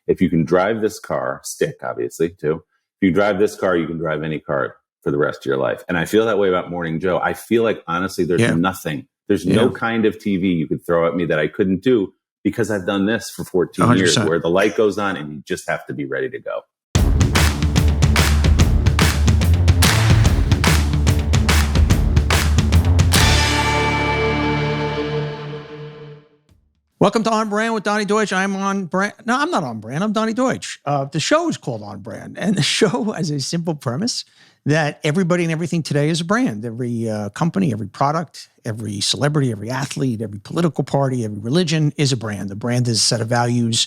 if you can drive this car, stick, obviously, too. If you drive this car, you can drive any car for the rest of your life. And I feel that way about Morning Joe. I feel like, honestly, there's nothing. There's no kind of TV you could throw at me that I couldn't do because I've done this for 14 100%. Years, where the light goes on and you just have to be ready to go. Welcome to On Brand with Donny Deutsch. I'm on brand. No, I'm not on brand. I'm Donny Deutsch. The show is called On Brand. And the show has a simple premise that everybody and everything today is a brand. Every company, every product, every celebrity, every athlete, every political party, every religion is a brand. The brand is a set of values.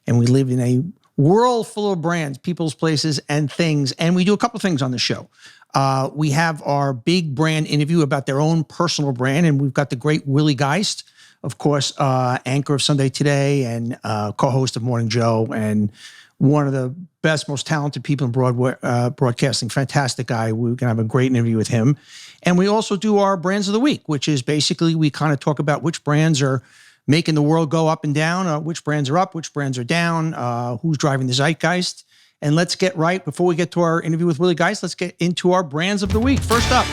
And we live in a world full of brands, people's places, and things. And we do a couple of things on the show. We have our big brand interview about their own personal brand. And we've got the great Willie Geist, of course, anchor of Sunday Today and co-host of Morning Joe, and one of the best, most talented people in broadcasting. Fantastic guy. We're going to have a great interview with him. And we also do our Brands of the Week, which is basically we kind of talk about which brands are making the world go up and down, which brands are up, which brands are down, who's driving the zeitgeist. And let's get right, before we get to our interview with Willie Geist, let's get into our Brands of the Week. First up,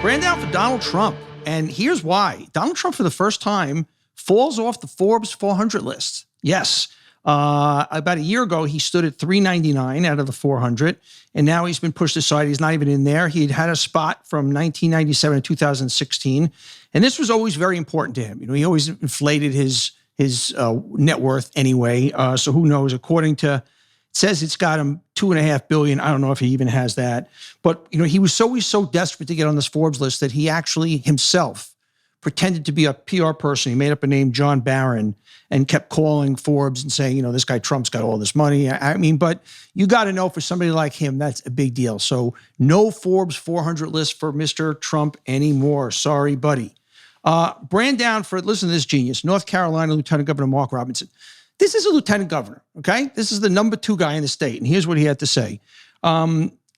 brand down for Donald Trump. And here's why. Donald Trump, for the first time, falls off the Forbes 400 list. Yes. About a year ago, he stood at 399 out of the 400, and now he's been pushed aside. He's not even in there. He had a spot from 1997 to 2016, and this was always very important to him. You know, he always inflated his net worth anyway, so who knows? According to, it says it's got him $2.5 billion. I don't know if he even has that. But, you know, he was always so desperate to get on this Forbes list that he actually himself pretended to be a PR person. He made up a name, John Barron, and kept calling Forbes and saying, you know, this guy Trump's got all this money. I mean, but you got to know, for somebody like him, that's a big deal. So no Forbes 400 list for Mr. Trump anymore. Sorry, buddy. Brand down for, listen to this genius, North Carolina Lieutenant Governor Mark Robinson. This is a lieutenant governor, okay? This is the number 2 guy in the state, and here's what he had to say.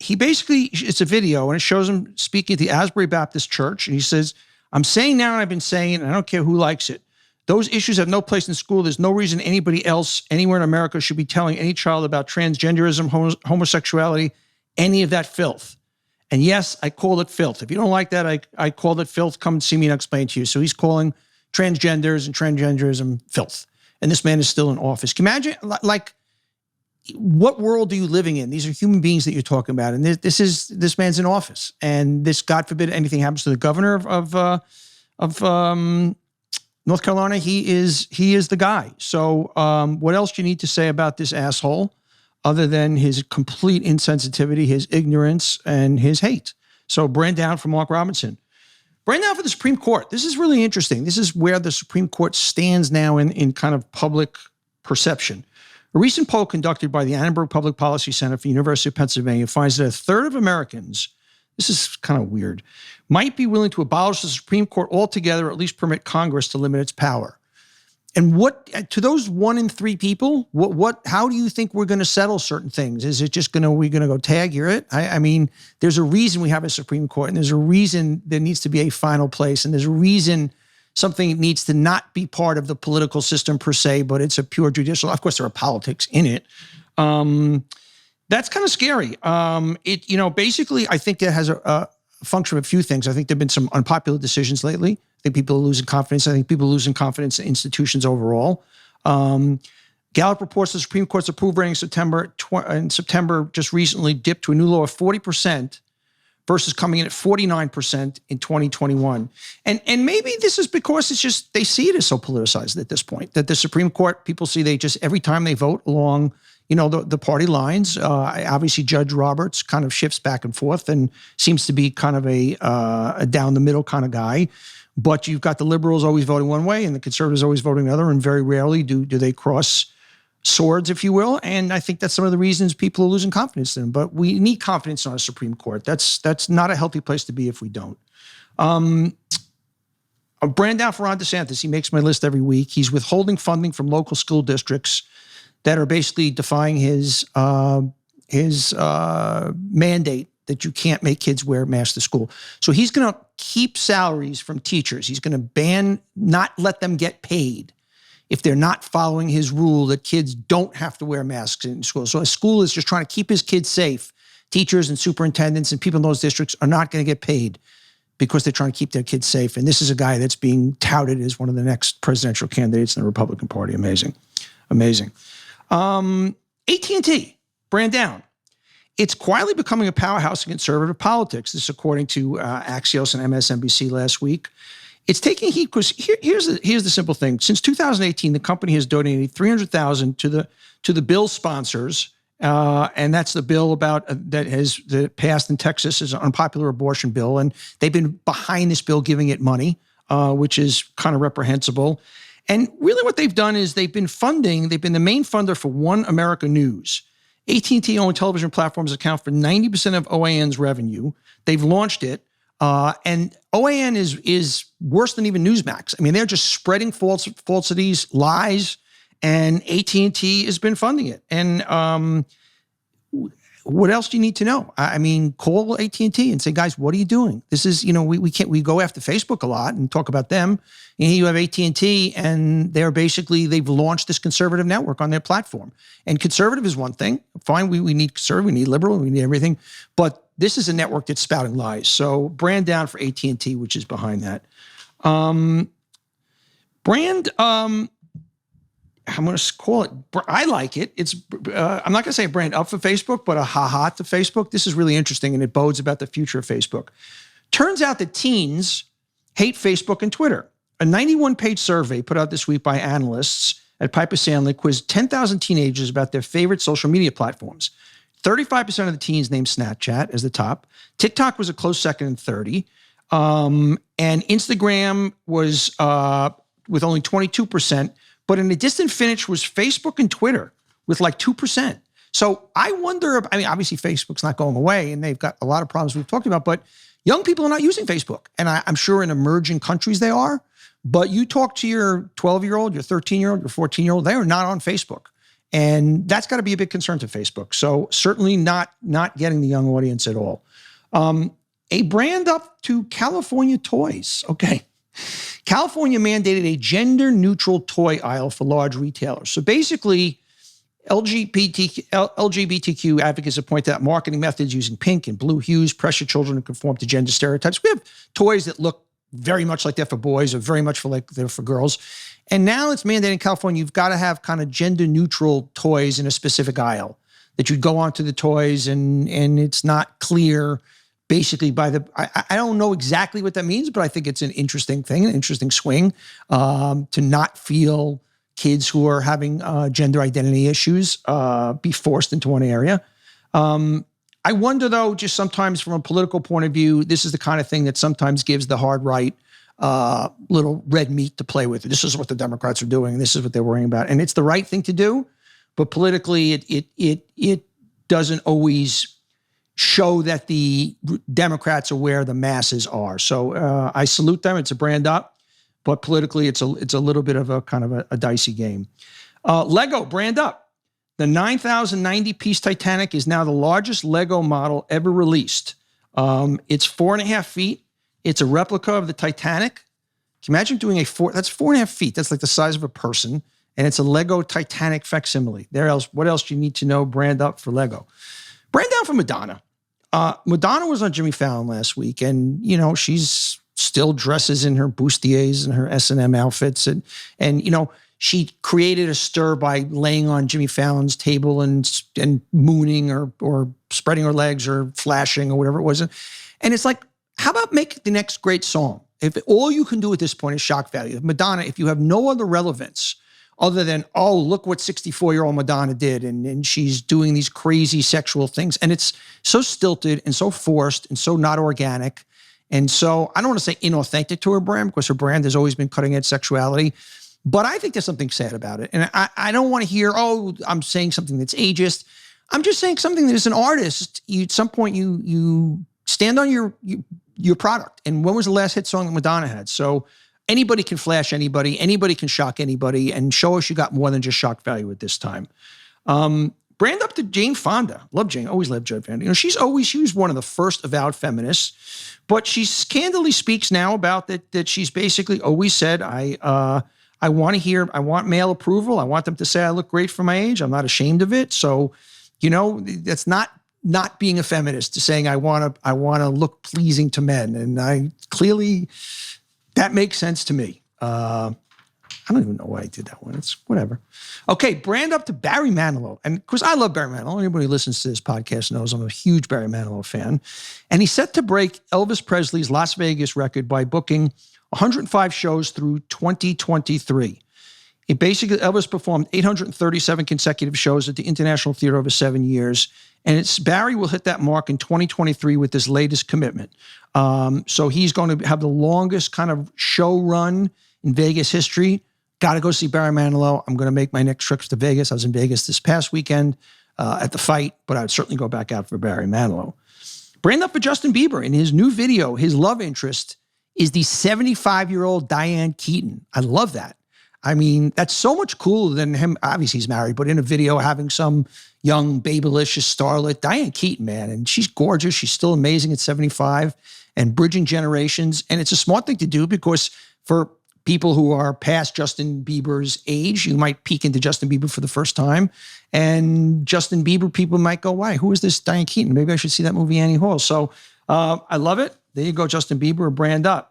He basically, it's a video, and it shows him speaking at the Asbury Baptist Church, and he says, I'm saying now, and I've been saying, and I don't care who likes it, those issues have no place in school. There's no reason anybody else anywhere in America should be telling any child about transgenderism, homosexuality, any of that filth. And yes, I call it filth. If you don't like that, I called it filth. Come and see me and I'll explain to you. So he's calling transgenders and transgenderism filth. And this man is still in office. Can you imagine, like, what world are you living in? These are human beings that you're talking about. And this man's in office. And this, God forbid anything happens to the governor of North Carolina, he is the guy. So what else do you need to say about this asshole other than his complete insensitivity, his ignorance, and his hate? So brand down for Mark Robinson. Brand down for the Supreme Court. This is really interesting. This is where the Supreme Court stands now in kind of public perception. A recent poll conducted by the Annenberg Public Policy Center for the University of Pennsylvania finds that a third of Americans, this is kind of weird, might be willing to abolish the Supreme Court altogether, or at least permit Congress to limit its power. And what, to those 1 in 3 people, how do you think we're going to settle certain things? Is it just we're going to go tag, you're it? I mean, there's a reason we have a Supreme Court, and there's a reason there needs to be a final place, and there's a reason something needs to not be part of the political system per se, but it's a pure judicial. Of course, there are politics in it. That's kind of scary. Basically, I think it has a function of a few things. I think there have been some unpopular decisions lately. I think people are losing confidence. I think people are losing confidence in institutions overall. Gallup reports the Supreme Court's approval rating in September just recently dipped to a new low of 40% versus coming in at 49% in 2021. And maybe this is because it's just, they see it as so politicized at this point, that the Supreme Court, people see they just, every time they vote along, the party lines, obviously Judge Roberts kind of shifts back and forth and seems to be kind of a down the middle kind of guy. But you've got the liberals always voting one way and the conservatives always voting another, and very rarely do they cross swords, if you will. And I think that's some of the reasons people are losing confidence in them. But we need confidence in our Supreme Court. That's not a healthy place to be if we don't. A brand down for Ron DeSantis. He makes my list every week. He's withholding funding from local school districts that are basically defying his mandate that you can't make kids wear masks to school. So he's going to keep salaries from teachers. He's going to not let them get paid if they're not following his rule that kids don't have to wear masks in school. So a school is just trying to keep his kids safe. Teachers and superintendents and people in those districts are not going to get paid because they're trying to keep their kids safe. And this is a guy that's being touted as one of the next presidential candidates in the Republican Party. Amazing. Amazing. AT&T, brand down. It's quietly becoming a powerhouse in conservative politics. This, according to Axios and MSNBC last week. It's taking heat because here's the simple thing. Since 2018, the company has donated $300,000 to the bill sponsors, and that's the bill about that passed in Texas as an unpopular abortion bill, and they've been behind this bill, giving it money, which is kind of reprehensible. And really, what they've done is they've been the main funder for One America News. AT&T-owned television platforms account for 90% of OAN's revenue. They've launched it. And OAN is worse than even Newsmax. I mean, they're just spreading falsities, lies, and AT&T has been funding it. And what else do you need to know? I mean, call AT&T and say, guys, what are you doing? This is, we go after Facebook a lot and talk about them. And here you have AT&T, and they've launched this conservative network on their platform. And conservative is one thing. Fine, we need conservative, we need liberal, we need everything. But this is a network that's spouting lies. So brand down for AT&T, which is behind that. I'm going to call it, I like it. It's, I'm not going to say a brand up for Facebook, but a ha-ha to Facebook. This is really interesting, and it bodes about the future of Facebook. Turns out that teens hate Facebook and Twitter. A 91-page survey put out this week by analysts at Piper Sandler quizzed 10,000 teenagers about their favorite social media platforms. 35% of the teens named Snapchat as the top. TikTok was a close second and 30. And Instagram was with only 22%. But in a distant finish was Facebook and Twitter with like 2%. So I wonder, obviously Facebook's not going away and they've got a lot of problems we've talked about, but young people are not using Facebook. And I'm sure in emerging countries they are, but you talk to your 12-year-old, your 13-year-old, your 14-year-old, they are not on Facebook. And that's got to be a big concern to Facebook. So certainly not getting the young audience at all. A brand up to California toys. Okay. California mandated a gender-neutral toy aisle for large retailers. So basically, LGBTQ advocates have pointed out marketing methods using pink and blue hues pressure children to conform to gender stereotypes. We have toys that look very much like they're for boys or very much like they're for girls. And now it's mandated in California, you've got to have kind of gender-neutral toys in a specific aisle, that you'd go onto the toys and it's not clear basically I don't know exactly what that means, but I think it's an interesting thing, an interesting swing to not feel kids who are having gender identity issues be forced into one area. I wonder though, just sometimes from a political point of view, this is the kind of thing that sometimes gives the hard right little red meat to play with. This is what the Democrats are doing. This is what they're worrying about. And it's the right thing to do, but politically it doesn't always show that the Democrats are where the masses are. So I salute them. It's a brand up, but politically it's a little bit of a kind of a dicey game. Lego, brand up. The 9,090-piece Titanic is now the largest Lego model ever released. It's 4.5 feet. It's a replica of the Titanic. Can you imagine doing that's 4.5 feet. That's like the size of a person. And it's a Lego Titanic facsimile. What else do you need to know? Brand up for Lego. Brand down for Madonna. Madonna was on Jimmy Fallon last week, and she's still dresses in her bustiers and her S&M outfits, and she created a stir by laying on Jimmy Fallon's table and mooning or spreading her legs or flashing or whatever it was. And it's like, how about make the next great song? If all you can do at this point is shock value, Madonna, if you have no other relevance other than, oh, look what 64-year-old Madonna did, and she's doing these crazy sexual things. And it's so stilted and so forced and so not organic. And so I don't want to say inauthentic to her brand, because her brand has always been cutting edge sexuality. But I think there's something sad about it. And I don't want to hear, oh, I'm saying something that's ageist. I'm just saying something that as an artist, at some point you stand on your product. And when was the last hit song that Madonna had? So anybody can flash anybody can shock anybody, and show us you got more than just shock value at this time. Brand up to Jane Fonda. Love Jane, always loved Jane Fonda. She was one of the first avowed feminists, but she scandalously speaks now about that she's basically always said, I I want male approval. I want them to say I look great for my age. I'm not ashamed of it. So, that's not being a feminist, to saying I want to look pleasing to men. And that makes sense to me. I don't even know why I did that one. It's whatever. Okay, brand up to Barry Manilow. And of course, I love Barry Manilow. Anybody who listens to this podcast knows I'm a huge Barry Manilow fan. And he's set to break Elvis Presley's Las Vegas record by booking 105 shows through 2023. Elvis performed 837 consecutive shows at the International Theater over 7 years. And Barry will hit that mark in 2023 with his latest commitment. So he's going to have the longest kind of show run in Vegas history. Got to go see Barry Manilow. I'm going to make my next trip to Vegas. I was in Vegas this past weekend at the fight, but I would certainly go back out for Barry Manilow. Brand up for Justin Bieber. In his new video, his love interest is the 75-year-old Diane Keaton. I love that. I mean, that's so much cooler than him. Obviously, he's married, but in a video having some young, babylicious starlet, Diane Keaton, man. And she's gorgeous. She's still amazing at 75 and bridging generations. And it's a smart thing to do because for people who are past Justin Bieber's age, you might peek into Justin Bieber for the first time. And Justin Bieber people might go, why? Who is this Diane Keaton? Maybe I should see that movie Annie Hall. So I love it. There you go, Justin Bieber, brand up.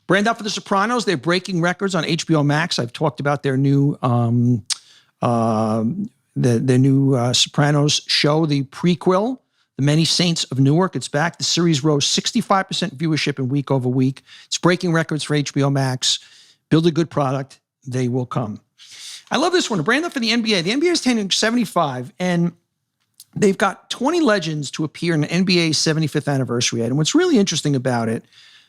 Brand up for The Sopranos. They're breaking records on HBO Max. I've talked about their new Sopranos show, the prequel, The Many Saints of Newark. It's back. The series rose 65% viewership in week over week. It's breaking records for HBO Max. Build a good product. They will come. I love this one. A brand up for the NBA. The NBA is turning 75, and they've got 20 legends to appear in the NBA's 75th anniversary ad. And what's really interesting about it,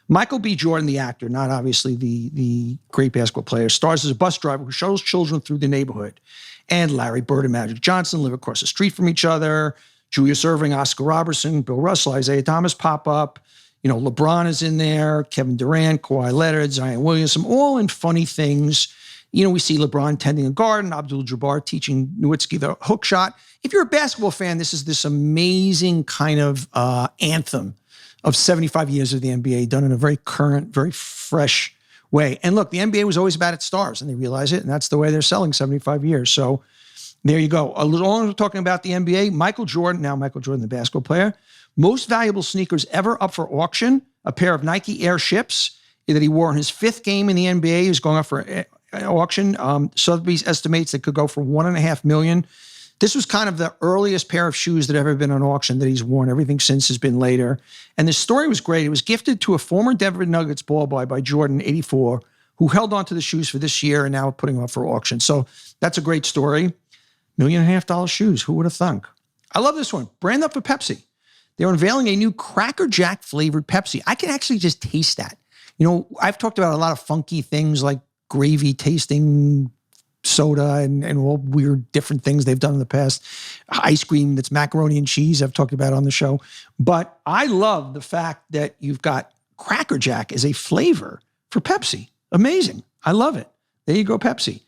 Michael B. Jordan, the actor, not obviously the great basketball player, stars as a bus driver who shuttles children through the neighborhood. And Larry Bird and Magic Johnson live across the street from each other. Julius Erving, Oscar Robertson, Bill Russell, Isaiah Thomas pop up. LeBron is in there, Kevin Durant, Kawhi Leonard, Zion Williamson, all in funny things. We see LeBron tending a garden, Abdul-Jabbar teaching Nowitzki the hook shot. If you're a basketball fan, this is this amazing kind of anthem of 75 years of the NBA done in a very current, very fresh way. And look, the NBA was always about its stars, and they realize it, and that's the way they're selling 75 years. So there you go. A little longer talking about the NBA. Michael Jordan, the basketball player, most valuable sneakers ever up for auction, a pair of Nike Air Ships that he wore in his 5th game in the NBA is going up for auction. Sotheby's estimates it could go for $1.5 million. This was kind of the earliest pair of shoes that ever been on auction that he's worn. Everything since has been later. And the story was great. It was gifted to a former Denver Nuggets ball boy by Jordan, 84, who held on to the shoes for this year and now putting them up for auction. So that's a great story. $1.5 million shoes. Who would have thunk? I love this one. Brand up for Pepsi. They're unveiling a new Cracker Jack flavored Pepsi. I can actually just taste that. I've talked about a lot of funky things like gravy tasting soda and all weird different things they've done in the past. Ice cream that's macaroni and cheese I've talked about on the show. But I love the fact that you've got Cracker Jack as a flavor for Pepsi. Amazing. I love it. There you go, Pepsi.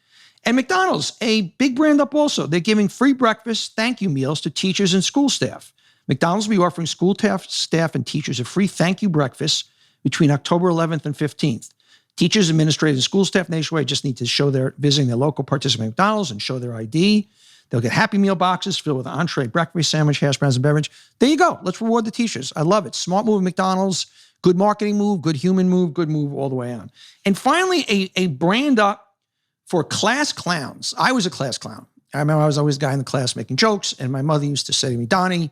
And McDonald's, a big brand up also. They're giving free breakfast thank you meals to teachers and school staff. McDonald's will be offering school staff and teachers a free thank you breakfast between October 11th and 15th. Teachers, administrators, and school staff nationwide just need to show they're visiting their local participating McDonald's and show their ID. They'll get Happy Meal boxes filled with entree, breakfast, sandwich, hash browns, and beverage. There you go. Let's reward the teachers. I love it. Smart move at McDonald's. Good marketing move, good human move, good move all the way on. And finally, a brand up for class clowns. I was a class clown. I remember I was always the guy in the class making jokes, and my mother used to say to me, Donny,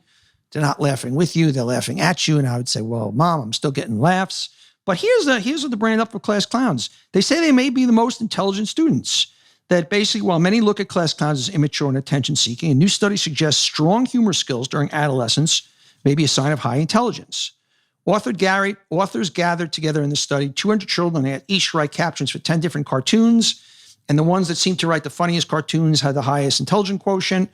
they're not laughing with you, they're laughing at you. And I would say, well, Mom, I'm still getting laughs. But here's the brand up for class clowns. They say they may be the most intelligent students. That basically, while many look at class clowns as immature and attention-seeking, a new study suggests strong humor skills during adolescence may be a sign of high intelligence. Authors gathered together in the study 200 children. They had each write captions for 10 different cartoons. And the ones that seemed to write the funniest cartoons had the highest intelligence quotient.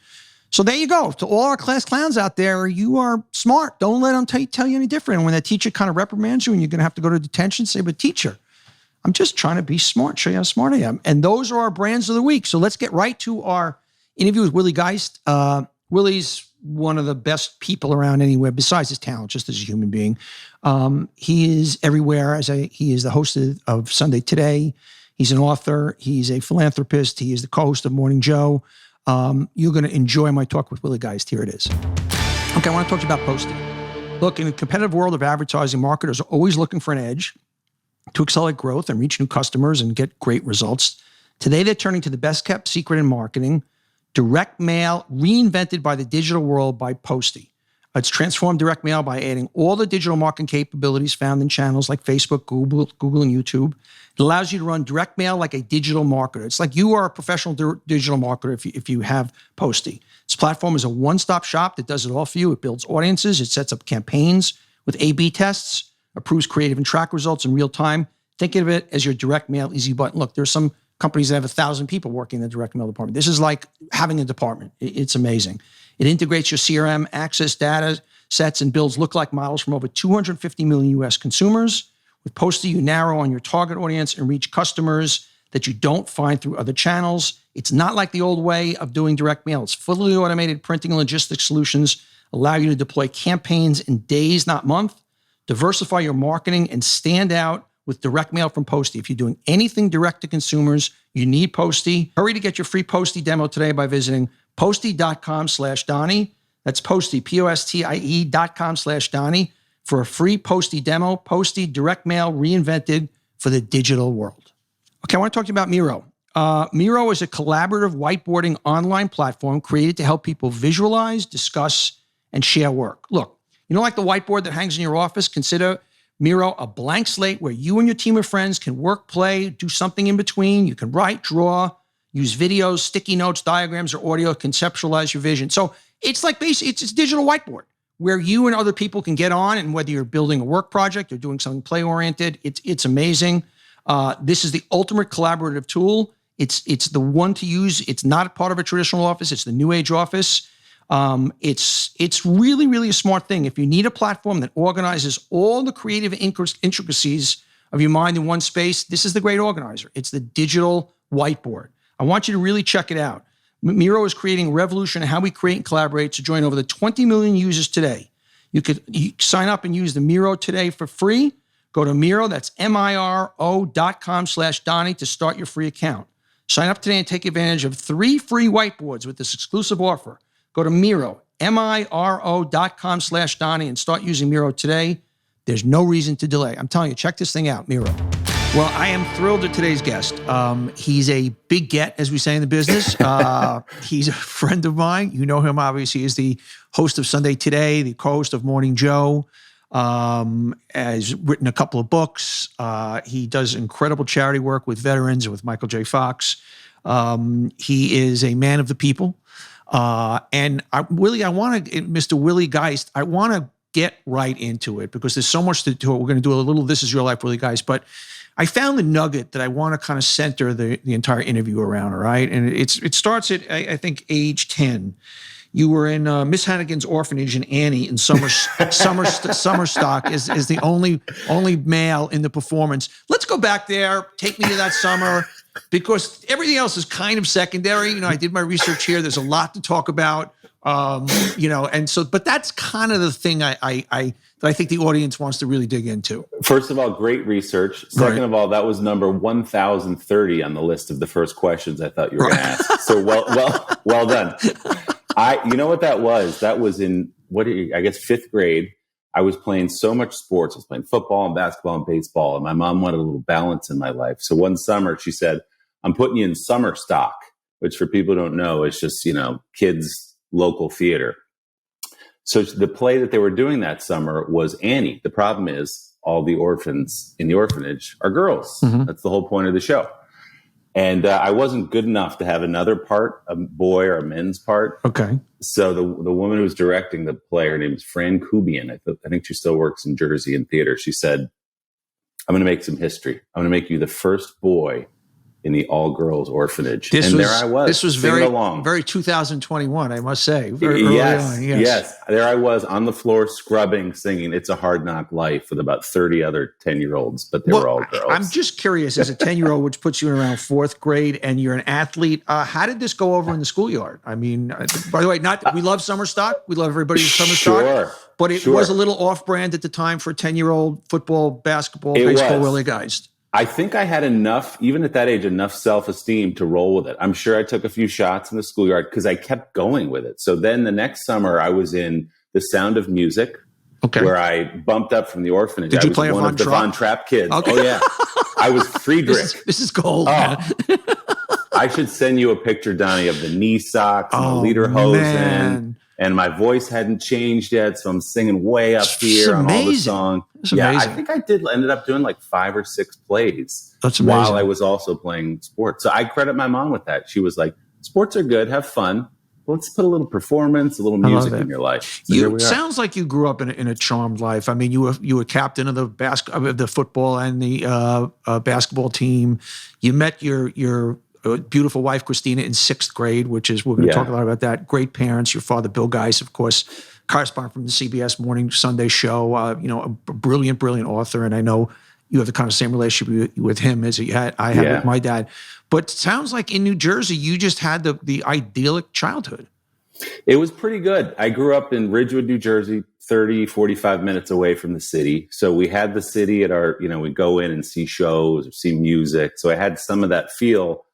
So there you go. To all our class clowns out there, you are smart. Don't let them tell you any different. And when that teacher kind of reprimands you and you're going to have to go to detention, say, but teacher, I'm just trying to be smart, show you how smart I am. And those are our brands of the week. So let's get right to our interview with Willie Geist. Willie's one of the best people around anywhere besides his talent, just as a human being. He is everywhere. He is the host of Sunday Today. He's an author. He's a philanthropist. He is the co-host of Morning Joe. You're going to enjoy my talk with Willie Geist. Here it is. Okay, I want to talk to you about Postie. Look, in the competitive world of advertising, marketers are always looking for an edge to accelerate growth and reach new customers and get great results. Today, they're turning to the best kept secret in marketing, direct mail reinvented by the digital world by Postie. It's transformed direct mail by adding all the digital marketing capabilities found in channels like Facebook, Google, and YouTube. It allows you to run direct mail like a digital marketer. It's like you are a professional digital marketer if you have Postie. This platform is a one-stop shop that does it all for you. It builds audiences. It sets up campaigns with A/B tests, approves creative and track results in real time. Think of it as your direct mail easy button. Look, there's some companies that have 1,000 people working in the direct mail department. This is like having a department. It's amazing. It integrates your CRM, access data sets, and builds lookalike models from over 250 million U.S. consumers. With Postie, you narrow on your target audience and reach customers that you don't find through other channels. It's not like the old way of doing direct mail. It's fully automated printing and logistics solutions allow you to deploy campaigns in days, not months. Diversify your marketing and stand out with direct mail from Postie. If you're doing anything direct to consumers, you need Postie. Hurry to get your free Postie demo today by visiting postie.com/Donny. That's Postie, POSTIE.com/Donny for a free Postie demo. Postie, direct mail reinvented for the digital world. Okay, I want to talk to you about Miro. Miro is a collaborative whiteboarding online platform created to help people visualize, discuss, and share work. Look, you know, like the whiteboard that hangs in your office, consider Miro a blank slate where you and your team of friends can work, play, do something in between. You can write, draw, use videos, sticky notes, diagrams, or audio, conceptualize your vision. So it's like basically, it's a digital whiteboard where you and other people can get on, and whether you're building a work project or doing something play-oriented, it's amazing. This is the ultimate collaborative tool. It's the one to use. It's not part of a traditional office. It's the new age office. It's really, really a smart thing. If you need a platform that organizes all the creative intricacies of your mind in one space, this is the great organizer. It's the digital whiteboard. I want you to really check it out. Miro is creating a revolution in how we create and collaborate to join over the 20 million users today. You sign up and use the Miro today for free. Go to Miro, that's MIRO.com/Donny to start your free account. Sign up today and take advantage of 3 free whiteboards with this exclusive offer. Go to Miro, MIRO.com/Donny and start using Miro today. There's no reason to delay. I'm telling you, check this thing out, Miro. Well, I am thrilled at today's guest. He's a big get, as we say in the business. He's a friend of mine. You know him, obviously. He's the host of Sunday Today, the co-host of Morning Joe. Has written a couple of books. He does incredible charity work with veterans, with Michael J. Fox. He is a man of the people. And Mr. Willie Geist, I want to get right into it because there's so much to it. We're going to do a little This Is Your Life, Willie Geist. But I found the nugget that I want to kind of center the entire interview around, all right? And it starts at, I think, age 10. You were in Miss Hannigan's orphanage in Annie in Summerstock as the only male in the performance. Let's go back there. Take me to that summer because everything else is kind of secondary. You know, I did my research here. There's a lot to talk about. But that's kind of the thing that I think the audience wants to really dig into. First of all, great research. Second of all, that was number 1030 on the list of the first questions I thought you were going to ask. So well done. You know what that was? That was in I guess 5th grade. I was playing so much sports. I was playing football and basketball and baseball, and my mom wanted a little balance in my life. So one summer she said, "I'm putting you in summer stock," which for people who don't know is just, kids' local theater. So the play that they were doing that summer was Annie. The problem is all the orphans in the orphanage are girls. Mm-hmm. That's the whole point of the show. And I wasn't good enough to have another part, a boy or a men's part. Okay. So the woman who was directing the play, her name is Fran Kubian. I think she still works in Jersey in theater. She said, "I'm going to make some history. I'm going to make you the first boy in the all-girls orphanage." There I was. This was very 2021, I must say. Yes. There I was on the floor scrubbing, singing "It's a Hard Knock Life" with about 30 other 10-year-olds, but they were all girls. I'm just curious, as a 10-year-old, which puts you in around 4th grade, and you're an athlete, how did this go over in the schoolyard? I mean, by the way, we love Summerstock. We love everybody in Summerstock. But it was a little off-brand at the time for a 10-year-old football, basketball, baseball Willie Geist. I think I had enough, even at that age, enough self-esteem to roll with it. I'm sure I took a few shots in the schoolyard because I kept going with it. So then the next summer I was in The Sound of Music, where I bumped up from the orphanage. Did you play one of the Von Trapp kids. Okay. Oh, yeah. I was Friedrich. This is gold. Oh. I should send you a picture, Donny, of the knee socks and the lederhosen. And my voice hadn't changed yet, so I'm singing way up here on all the songs. Yeah, I think I ended up doing like 5 or 6 plays while I was also playing sports. So I credit my mom with that. She was like, sports are good, have fun. Let's put a little performance, a little music in your life. So sounds like you grew up in a charmed life. I mean, you were captain of the football and the basketball team. You met your beautiful wife, Christina, in 6th grade, which is, we're going to talk a lot about that. Great parents. Your father, Bill Geist, of course, correspondent from the CBS Morning Sunday Show, a brilliant, brilliant author. And I know you have the kind of same relationship with him as I had with my dad. But it sounds like in New Jersey, you just had the idyllic childhood. It was pretty good. I grew up in Ridgewood, New Jersey, 30, 45 minutes away from the city. So we had the city at our, we go in and see shows or see music. So I had some of that feel,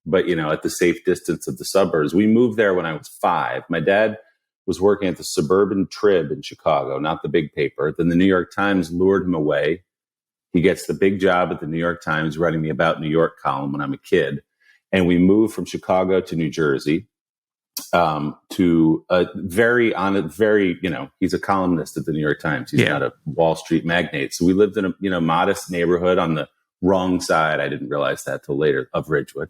but, at the safe distance of the suburbs. We moved there when I was 5. My dad was working at the Suburban Trib in Chicago, not the big paper. Then the New York Times lured him away. He gets the big job at the New York Times writing the About New York column when I'm a kid. And we moved from Chicago to New Jersey to a very, he's a columnist at the New York Times. He's not a Wall Street magnate. So we lived in a, modest neighborhood on the wrong side. I didn't realize that till later, of Ridgewood.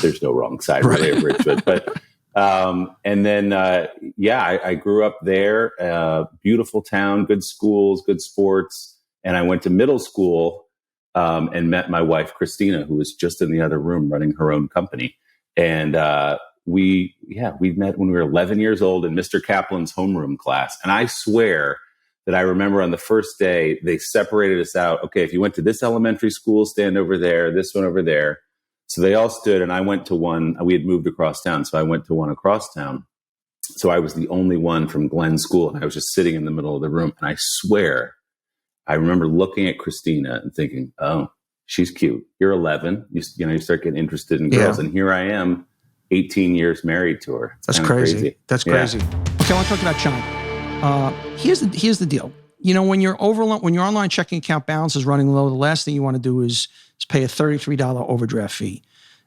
There's no wrong side really of Ridgewood. But, and then, I grew up there, beautiful town, good schools, good sports. And I went to middle school, and met my wife, Christina, who was just in the other room running her own company. And, we met when we were 11 years old in Mr. Kaplan's homeroom class. And I swear that I remember on the first day, they separated us out. Okay, if you went to this elementary school, stand over there, this one over there. So they all stood, and I went to one. We had moved across town, so I went to one across town. So I was the only one from Glenn School, and I was just sitting in the middle of the room. And I swear, I remember looking at Christina and thinking, oh, she's cute. You're 11. You start getting interested in girls. And here I am, 18 years married to her. That's crazy. That's crazy. Okay, I want to talk about Chime. Here's the deal. When your online checking account balance is running low, the last thing you want to do is pay a $33 overdraft fee.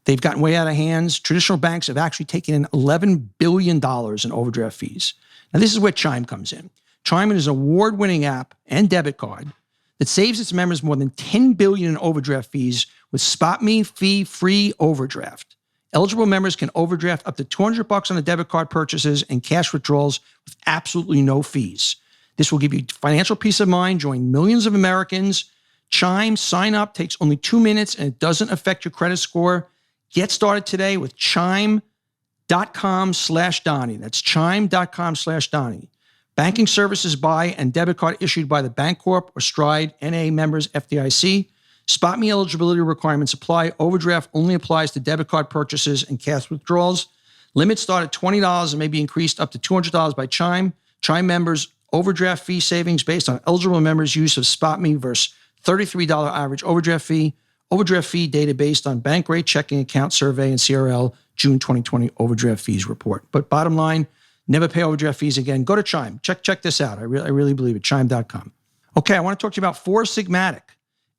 They've gotten way out of hands. Traditional banks have actually taken in $11 billion in overdraft fees. Now, this is where Chime comes in. Chime is an award-winning app and debit card that saves its members more than $10 billion in overdraft fees with SpotMe fee-free overdraft. Eligible members can overdraft up to $200 on the debit card purchases and cash withdrawals with absolutely no fees. This will give you financial peace of mind. Join millions of Americans. Chime, sign up, takes only 2 minutes, and it doesn't affect your credit score. Get started today with chime.com/Donny. That's chime.com/Donny. Banking services by and debit card issued by the Bancorp or Stride NA members FDIC. SpotMe eligibility requirements apply. Overdraft only applies to debit card purchases and cash withdrawals. Limits start at $20 and may be increased up to $200 by Chime. Chime members overdraft fee savings based on eligible members' use of SpotMe versus $33 average overdraft fee. Overdraft fee data based on bank rate, checking account survey, and CRL June 2020 overdraft fees report. But bottom line, never pay overdraft fees again. Go to Chime. Check this out. I really believe it. Chime.com. Okay, I want to talk to you about Four Sigmatic.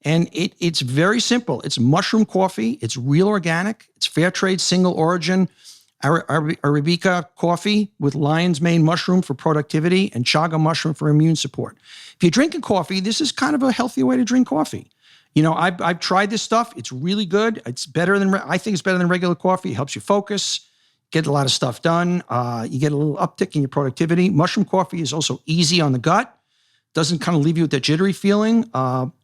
And it's very simple. It's mushroom coffee. It's real organic. It's fair trade, single origin, Arabica coffee with lion's mane mushroom for productivity and chaga mushroom for immune support. If you're drinking coffee, this is kind of a healthier way to drink coffee. I've tried this stuff. It's really good. I think it's better than regular coffee. It helps you focus, get a lot of stuff done. You get a little uptick in your productivity. Mushroom coffee is also easy on the gut. Doesn't kind of leave you with that jittery feeling.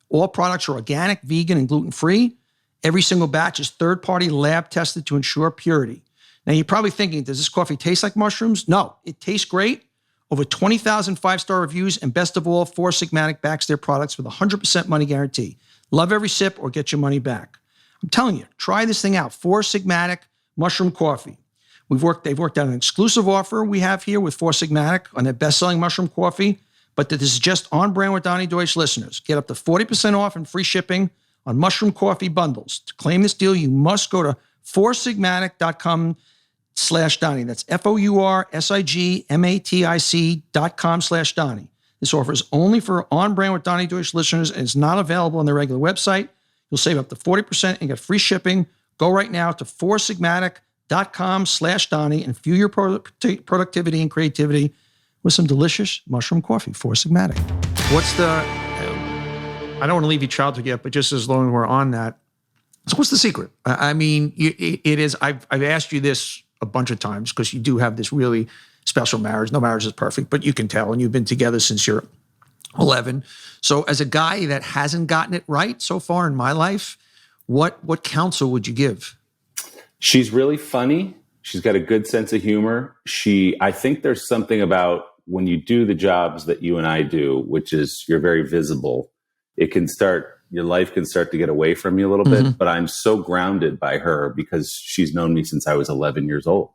All products are organic, vegan, and gluten-free. Every single batch is third-party lab tested to ensure purity. Now, you're probably thinking, does this coffee taste like mushrooms? No, it tastes great. Over 20,000 five-star reviews, and best of all, Four Sigmatic backs their products with a 100% money guarantee. Love every sip or get your money back. I'm telling you, try this thing out. Four Sigmatic mushroom coffee. They've worked out an exclusive offer we have here with Four Sigmatic on their best-selling mushroom coffee, but this is just on brand with Donny Deutsch listeners. Get up to 40% off and free shipping on mushroom coffee bundles. To claim this deal, you must go to foursigmatic.com/Donny. That's FOURSIGMATIC.com/Donny. This offer is only for On Brand with Donny Deutsch listeners and is not available on their regular website. You'll save up to 40% and get free shipping. Go right now to foursigmatic.com/Donny and fuel your productivity and creativity with some delicious mushroom coffee. Four Sigmatic. What's the, I don't want to leave you childhood yet, but just as long as we're on that, so what's the secret? I mean, it is, I've asked you this a bunch of times because you do have this really special marriage. No marriage is perfect, but you can tell, and you've been together since you're 11. So as a guy that hasn't gotten it right so far in my life, what counsel would you give? She's really funny. She's got a good sense of humor. I think there's something about when you do the jobs that you and I do, which is you're very visible, your life can start to get away from you a little bit, but I'm so grounded by her because she's known me since I was 11 years old.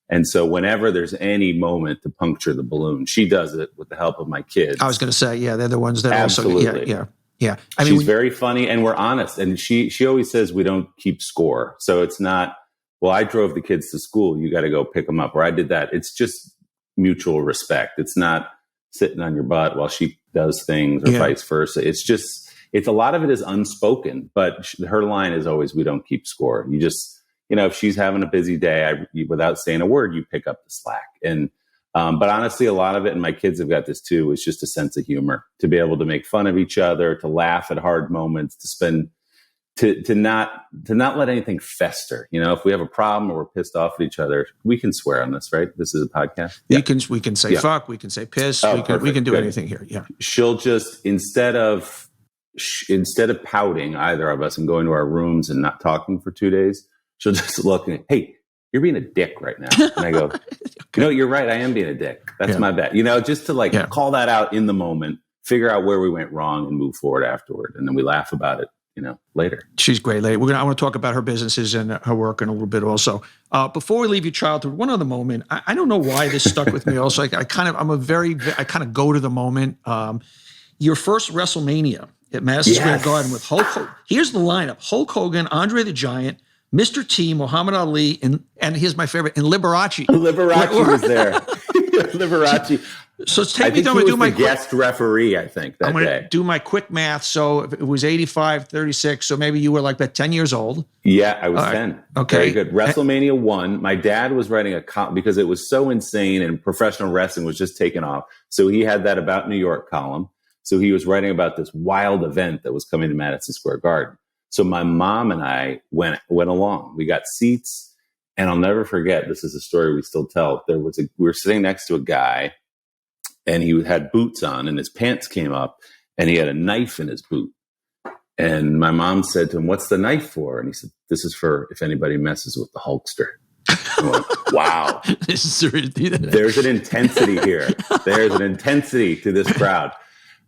And so whenever there's any moment to puncture the balloon, she does it with the help of my kids. I was going to say, yeah, they're the ones that Absolutely. also, yeah. I mean, she's very funny and we're honest. And she always says we don't keep score. So it's not, well, I drove the kids to school, you got to go pick them up, or I did that. It's just mutual respect. It's not sitting on your butt while she does things or vice versa. It's a lot of it is unspoken, but her line is always, we don't keep score. You just, if she's having a busy day, without saying a word, you pick up the slack. And, but honestly, a lot of it, and my kids have got this too, is just a sense of humor, to be able to make fun of each other, to laugh at hard moments, to not let anything fester. If we have a problem or we're pissed off at each other, we can swear on this, right? This is a podcast. Yeah. We can say fuck, we can say piss, we can do anything here. Yeah. She'll just, instead of pouting, either of us, and going to our rooms and not talking for 2 days, she'll just look and, hey, you're being a dick right now. And I go, you're right. I am being a dick. That's my bad. Just to call that out in the moment, figure out where we went wrong and move forward afterward. And then we laugh about it, later. She's great lady. I want to talk about her businesses and her work in a little bit also. Before we leave your childhood, one other moment. I don't know why this stuck with me also. I kind of go to the moment. Your first WrestleMania at Madison Square Garden with Hulk Hogan. Here's the lineup: Hulk Hogan, Andre the Giant, Mr. T, Muhammad Ali, and here's my favorite, and Liberace. Liberace was there. Liberace. So take me down. Do my guest referee. I think that I'm going to do my quick math. So if it was 85, 36. So maybe you were like about 10 years old. Yeah, I was 10. Okay, very good. WrestleMania 1. My dad was writing because it was so insane and professional wrestling was just taking off. So he had that About New York column. So he was writing about this wild event that was coming to Madison Square Garden. So my mom and I went along. We got seats, and I'll never forget. This is a story we still tell. We were sitting next to a guy, and he had boots on, and his pants came up, and he had a knife in his boot. And my mom said to him, "What's the knife for?" And he said, "This is for if anybody messes with the Hulkster." I'm like, wow, there's an intensity here. There's an intensity to this crowd.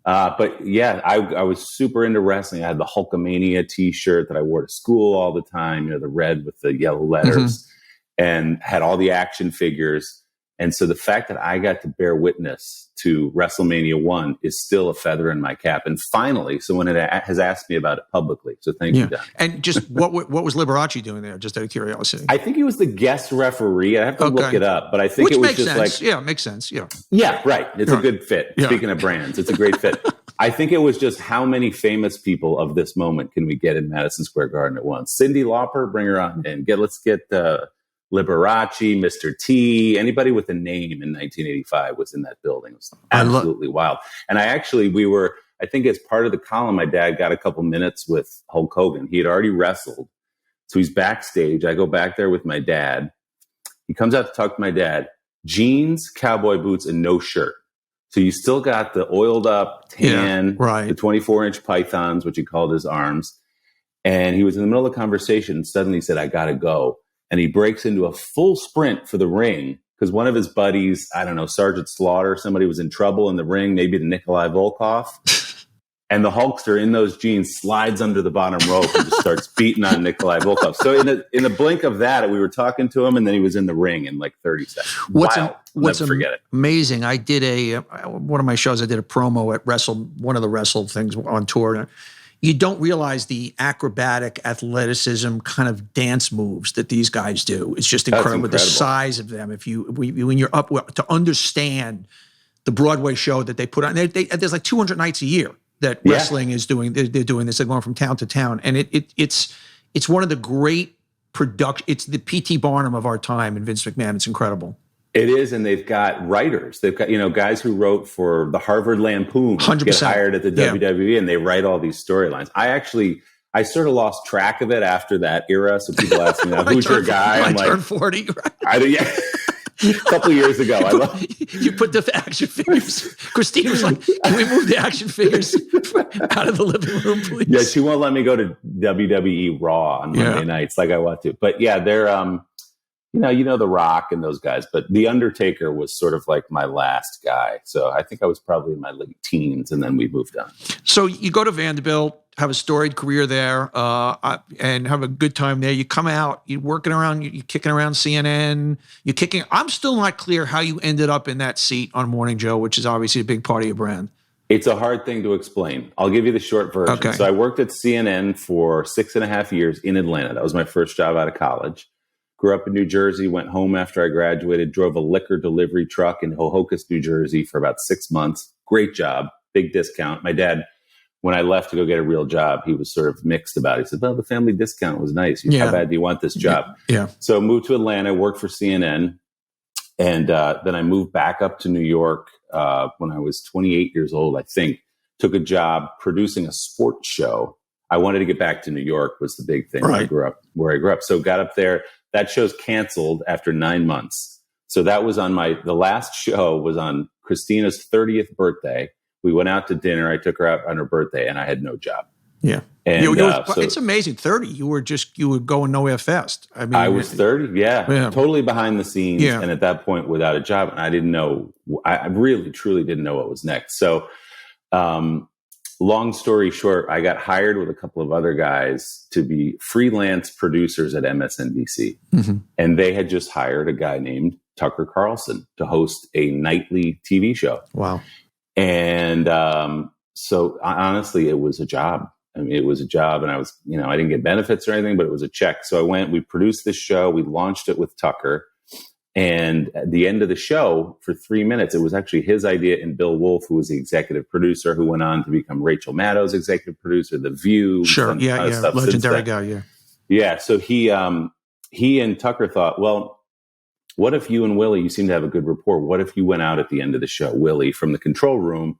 But yeah, I was super into wrestling. I had the Hulkamania t-shirt that I wore to school all the time, the red with the yellow letters, and had all the action figures. And so the fact that I got to bear witness to WrestleMania 1 is still a feather in my cap. And finally, someone has asked me about it publicly. So thank you, Don. And just what was Liberace doing there, just out of curiosity? I think he was the guest referee. I have to look it up, but I think it was just sense. It makes sense. Yeah. Yeah, right. It's a good fit. Yeah. Speaking of brands, it's a great fit. I think it was just how many famous people of this moment can we get in Madison Square Garden at once? Cyndi Lauper, bring her on in. Let's get Liberace, Mr. T, anybody with a name in 1985 was in that building. It was absolutely wild. And I think as part of the column, my dad got a couple minutes with Hulk Hogan. He had already wrestled. So he's backstage. I go back there with my dad. He comes out to talk to my dad. Jeans, cowboy boots, and no shirt. So you still got the oiled up tan, the 24-inch pythons, which he called his arms. And he was in the middle of the conversation and suddenly he said, "I got to go." And he breaks into a full sprint for the ring because one of his buddies, I don't know, Sergeant Slaughter, somebody was in trouble in the ring, maybe the Nikolai Volkov. And the Hulkster in those jeans slides under the bottom rope and just starts beating on Nikolai Volkov. So in the blink of that, we were talking to him and then he was in the ring in like 30 seconds. What's forget it. Amazing. I did one of my shows, I did a promo at one of the Wrestle things on tour. you don't realize the acrobatic athleticism kind of dance moves that these guys do. It's just incredible. The size of them. When you're up to understand the Broadway show that they put on, there's like 200 nights a year that wrestling is doing. They're doing this. They're going from town to town, and it's one of the great production. It's the P.T. Barnum of our time, and Vince McMahon. It's incredible. It is, and they've got writers. They've got guys who wrote for the Harvard Lampoon 100%. Get hired at the WWE, and they write all these storylines. I sort of lost track of it after that era. So people ask me, "Who's your guy?" I'm like, turned 40. A couple of years ago, you put the action figures. Christine was like, "Can we move the action figures out of the living room, please?" Yeah, she won't let me go to WWE Raw on Monday nights like I want to. But yeah, they're The Rock and those guys, but The Undertaker was sort of like my last guy. So I think I was probably in my late teens, and then we moved on. So you go to Vanderbilt, have a storied career there, and have a good time there. You come out, you're working around, you're kicking around CNN, you're kicking. I'm still not clear how you ended up in that seat on Morning Joe, which is obviously a big part of your brand. It's a hard thing to explain. I'll give you the short version. Okay. So I worked at CNN for 6.5 years in Atlanta. That was my first job out of college. Grew up in New Jersey, went home after I graduated, drove a liquor delivery truck in Hohokus, New Jersey for about 6 months. Great job, big discount. My dad, when I left to go get a real job, he was sort of mixed about it. He said, well, the family discount was nice. How bad do you want this job? Yeah. So I moved to Atlanta, worked for CNN, and then I moved back up to New York when I was 28 years old, I think. Took a job producing a sports show. I wanted to get back to New York was the big thing. Right. Where I grew up. So got up there. That show's canceled after 9 months. So that was the last show was on Christina's 30th birthday. We went out to dinner. I took her out on her birthday, and I had no job. Yeah. And it's amazing. 30. You were going nowhere fast. I was 30. Yeah. Totally behind the scenes. Yeah. And at that point without a job. And I didn't know, I really, truly didn't know what was next. So, long story short, I got hired with a couple of other guys to be freelance producers at MSNBC. Mm-hmm. And they had just hired a guy named Tucker Carlson to host a nightly TV show. Wow. And so honestly, it was a job. I mean, it was a job, and I was, I didn't get benefits or anything, but it was a check. So we produced this show. We launched it with Tucker. And at the end of the show, for 3 minutes, it was actually his idea, and Bill Wolf, who was the executive producer, who went on to become Rachel Maddow's executive producer, The View. Sure, legendary guy, yeah. Yeah, so he and Tucker thought, well, what if you and Willie, you seem to have a good rapport, what if you went out at the end of the show, Willie, from the control room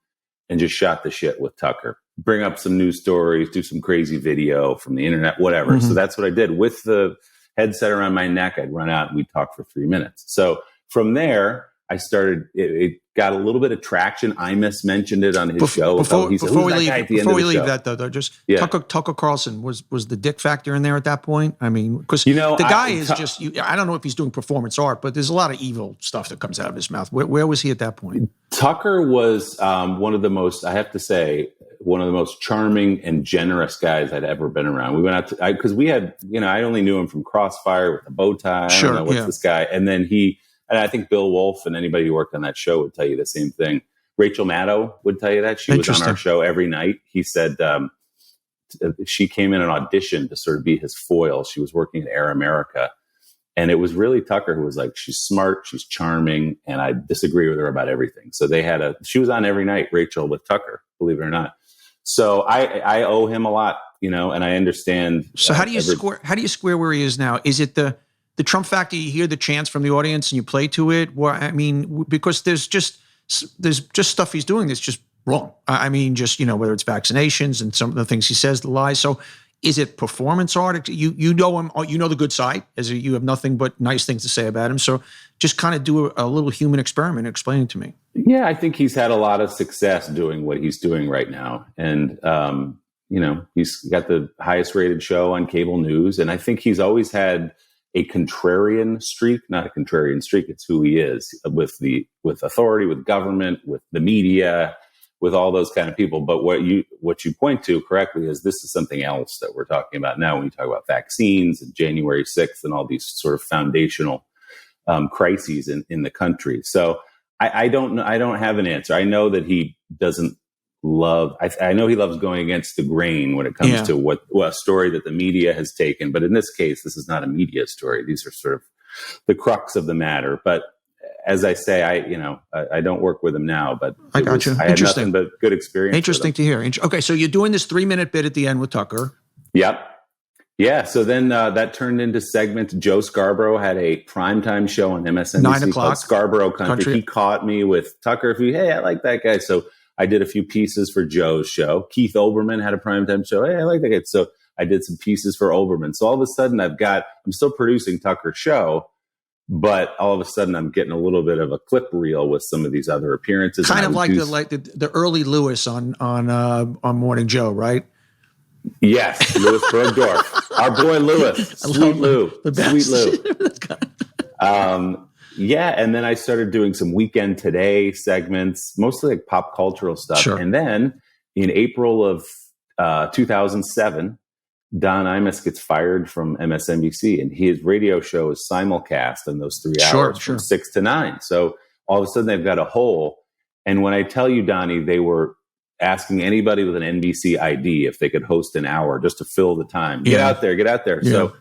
and just shot the shit with Tucker? Bring up some news stories, do some crazy video from the internet, whatever. Mm-hmm. So that's what I did. With the headset around my neck, I'd run out and we'd talk for 3 minutes. So from there, I started, it got a little bit of traction. Imus mentioned it on his show. Before we leave that, though, just Tucker Carlson was the dick factor in there at that point. I mean, because the guy is just, I don't know if he's doing performance art, but there's a lot of evil stuff that comes out of his mouth. Where was he at that point? Tucker was one of the most, I have to say, one of the most charming and generous guys I'd ever been around. We went out to, because we had, I only knew him from Crossfire with a bow tie. Sure, I don't know what's this guy. And then and I think Bill Wolf and anybody who worked on that show would tell you the same thing. Rachel Maddow would tell you that. She was on our show every night. He said she came in and auditioned to sort of be his foil. She was working at Air America. And it was really Tucker who was like, she's smart, she's charming, and I disagree with her about everything. So she was on every night, Rachel, with Tucker, believe it or not. So I owe him a lot, and I understand. So how do you square where he is now? Is it the Trump factor? You hear the chants from the audience and you play to it? Well, I mean, because there's just stuff he's doing that's just wrong. I mean, just, whether it's vaccinations and some of the things he says, the lies. So is it performance art? You know him, you know the good side, as you have nothing but nice things to say about him. So just kind of do a little human experiment and explain it to me. Yeah, I think he's had a lot of success doing what he's doing right now. And, he's got the highest rated show on cable news. And I think he's always had a contrarian streak, not a contrarian streak. It's who he is with authority, with government, with the media, with all those kind of people. But what you point to correctly is this is something else that we're talking about now when you talk about vaccines and January 6th and all these sort of foundational crises in the country. So I don't know. I don't have an answer. I know that he doesn't I know he loves going against the grain when it comes to a story that the media has taken. But in this case, this is not a media story. These are sort of the crux of the matter. But as I say, I don't work with him now, but I got you. I had nothing but good experience. Interesting to hear. Okay, so you're doing this 3-minute bit at the end with Tucker. Yep. Yeah. So then that turned into segments. Joe Scarborough had a primetime show on MSNBC 9 o'clock called Scarborough Country. He caught me with Tucker. Hey, I like that guy. So I did a few pieces for Joe's show. Keith Olbermann had a primetime show. Hey, I like that guy. So I did some pieces for Olbermann. So all of a sudden I'm still producing Tucker's show, but all of a sudden I'm getting a little bit of a clip reel with some of these other appearances. Kind of like the early Lewis on Morning Joe, right? Yes, Louis Bergdorf, our boy Louis, Sweet Lou. Yeah, and then I started doing some Weekend Today segments, mostly like pop cultural stuff. Sure. And then in April of 2007, Don Imus gets fired from MSNBC, and his radio show is simulcast in those 3 hours from 6 to 9. So all of a sudden they've got a hole. And when I tell you, Donny, they were asking anybody with an NBC ID if they could host an hour just to fill the time. Get out there. Yeah. So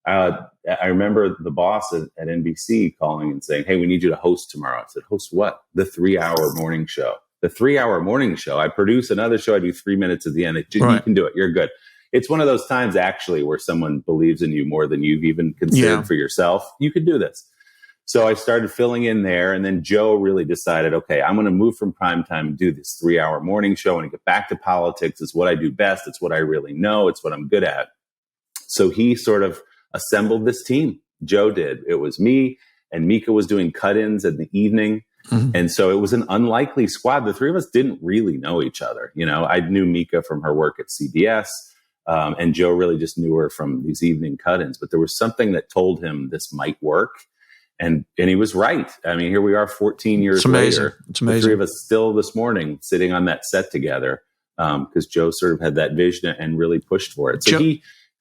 I remember the boss at NBC calling and saying, hey, we need you to host tomorrow. I said, host what? The 3-hour morning show. The 3-hour morning show. I produce another show. I do 3 minutes at the end. You can do it. You're good. It's one of those times actually where someone believes in you more than you've even considered for yourself. You could do this. So I started filling in there, and then Joe really decided, okay, I'm going to move from primetime and do this 3-hour morning show and get back to politics. It's what I do best. It's what I really know. It's what I'm good at. So he sort of assembled this team. Joe did. It was me, and Mika was doing cut-ins in the evening. Mm-hmm. And so it was an unlikely squad. The three of us didn't really know each other. I knew Mika from her work at CBS, and Joe really just knew her from these evening cut-ins. But there was something that told him this might work. And he was right. I mean, here we are 14 years later. It's amazing. The three of us still this morning sitting on that set together because Joe sort of had that vision and really pushed for it. So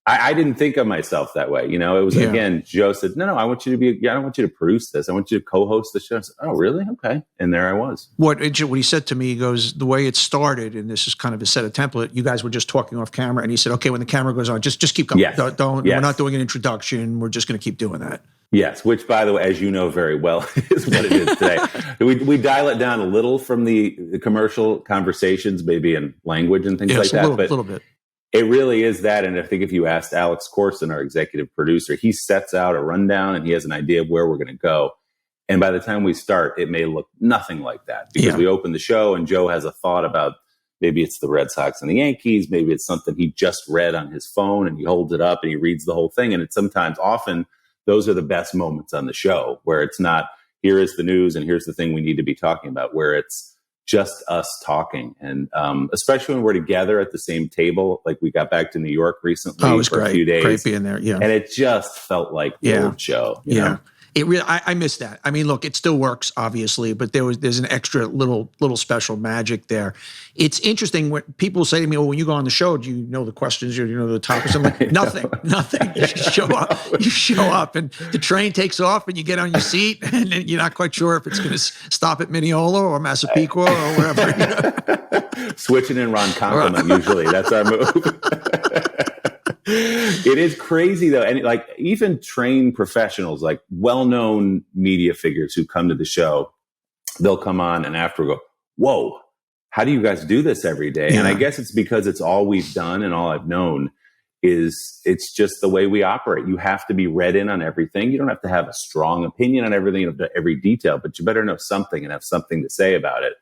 I didn't think of myself that way. It was, again, Joe said, no, I want you to I don't want you to produce this. I want you to co-host the show. I said, oh, really? Okay. And there I was. What he said to me, he goes, the way it started, and this is kind of a set of template, you guys were just talking off camera. And he said, okay, when the camera goes on, just keep going. Yes. We're not doing an introduction. We're just going to keep doing that. Yes, which, by the way, as you know very well, is what it is today. we dial it down a little from the commercial conversations, maybe in language and things like that. A little bit. It really is that. And I think if you asked Alex Corson, our executive producer, he sets out a rundown and he has an idea of where we're going to go. And by the time we start, it may look nothing like that because we open the show and Joe has a thought about maybe it's the Red Sox and the Yankees. Maybe it's something he just read on his phone and he holds it up and he reads the whole thing. And it's often those are the best moments on the show where it's not, here is the news and here's the thing we need to be talking about, where it's just us talking. And especially when we're together at the same table, like we got back to New York recently for a few days. Great being there. Yeah. And it just felt like the old show. You know? It really, I miss that. I mean, look, it still works, obviously, but there's an extra little special magic there. It's interesting when people say to me, "Oh, when you go on the show, do you know the questions? Do you know the topics?" I'm like, nothing. You show up, and the train takes off, and you get on your seat, and then you're not quite sure if it's going to stop at Mineola or Massapequa or wherever. Switching in Ronkonkoma, usually that's our move. It is crazy though. And like even trained professionals, like well-known media figures who come to the show, they'll come on and after go, whoa, how do you guys do this every day? Yeah. And I guess it's because it's all we've done and all I've known is it's just the way we operate. You have to be read in on everything. You don't have to have a strong opinion on everything, every detail, but you better know something and have something to say about it.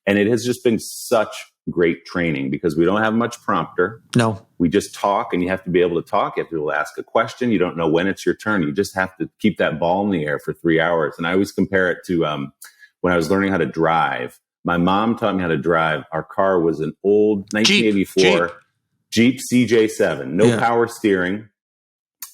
And it has just been such great training because we don't have much prompter. No. We just talk and you have to be able to talk. You have to be able to ask a question. You don't know when it's your turn. You just have to keep that ball in the air for 3 hours. And I always compare it to when I was learning how to drive. My mom taught me how to drive. Our car was an old 1984 Jeep CJ7. No power steering,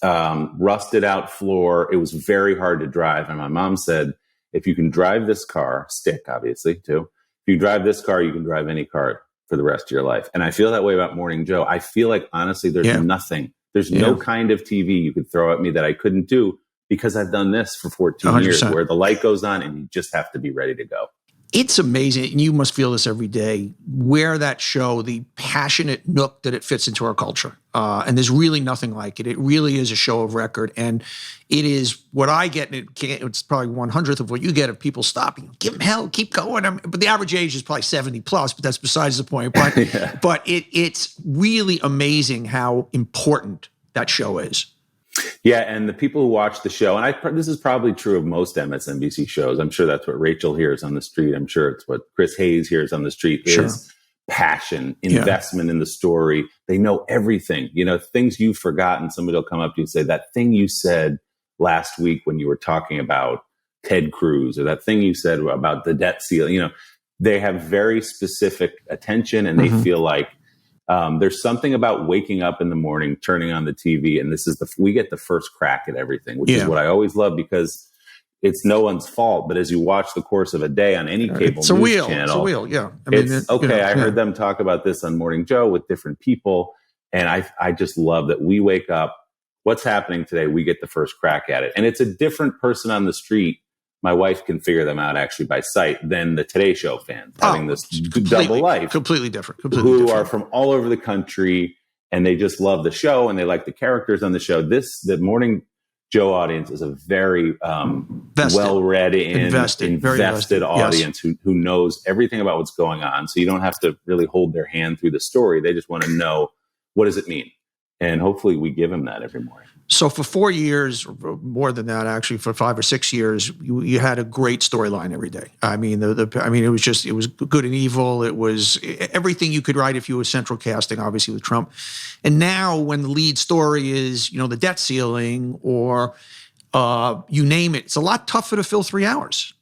rusted out floor. It was very hard to drive. And my mom said, if you can drive this car, stick obviously too, if you drive this car, you can drive any car for the rest of your life. And I feel that way about Morning Joe. I feel like, honestly, there's nothing. There's no kind of TV you could throw at me that I couldn't do because I've done this for 14 years where the light goes on and you just have to be ready to go. It's amazing, and you must feel this every day, where that show, the passionate nook that it fits into our culture. And there's really nothing like it. It really is a show of record. And it is what I get, and it's probably 100th of what you get if people stop. Give them hell, keep going. But the average age is probably 70 plus, but that's besides the point. But, yeah. But it's really amazing how important that show is. Yeah, and the people who watch the show, and this is probably true of most MSNBC shows. I'm sure that's what Rachel hears on the street. I'm sure it's what Chris Hayes hears on the street is passion, investment in the story. They know everything. Things you've forgotten. Somebody will come up to you and say, that thing you said last week when you were talking about Ted Cruz, or that thing you said about the debt ceiling. They have very specific attention, and they feel like there's something about waking up in the morning, turning on the TV, and we get the first crack at everything, which is what I always love, because it's no one's fault. But as you watch the course of a day on any cable news channel, it's a wheel. Yeah, I heard them talk about this on Morning Joe with different people, and I just love that we wake up. What's happening today? We get the first crack at it, and it's a different person on the street. My wife can figure them out actually by sight than the Today Show fans having this double life. Completely different. Who are from all over the country, and they just love the show and they like the characters on the show. The Morning Joe audience is a very well-read and invested audience who knows everything about what's going on. So you don't have to really hold their hand through the story. They just want to know, what does it mean? And hopefully we give them that every morning. So for 4 years, or more than that, actually, for 5 or 6 years, you had a great storyline every day. I mean, it was good and evil. It was everything you could write if you were central casting, obviously with Trump. And now, when the lead story is, the debt ceiling, or you name it, it's a lot tougher to fill 3 hours.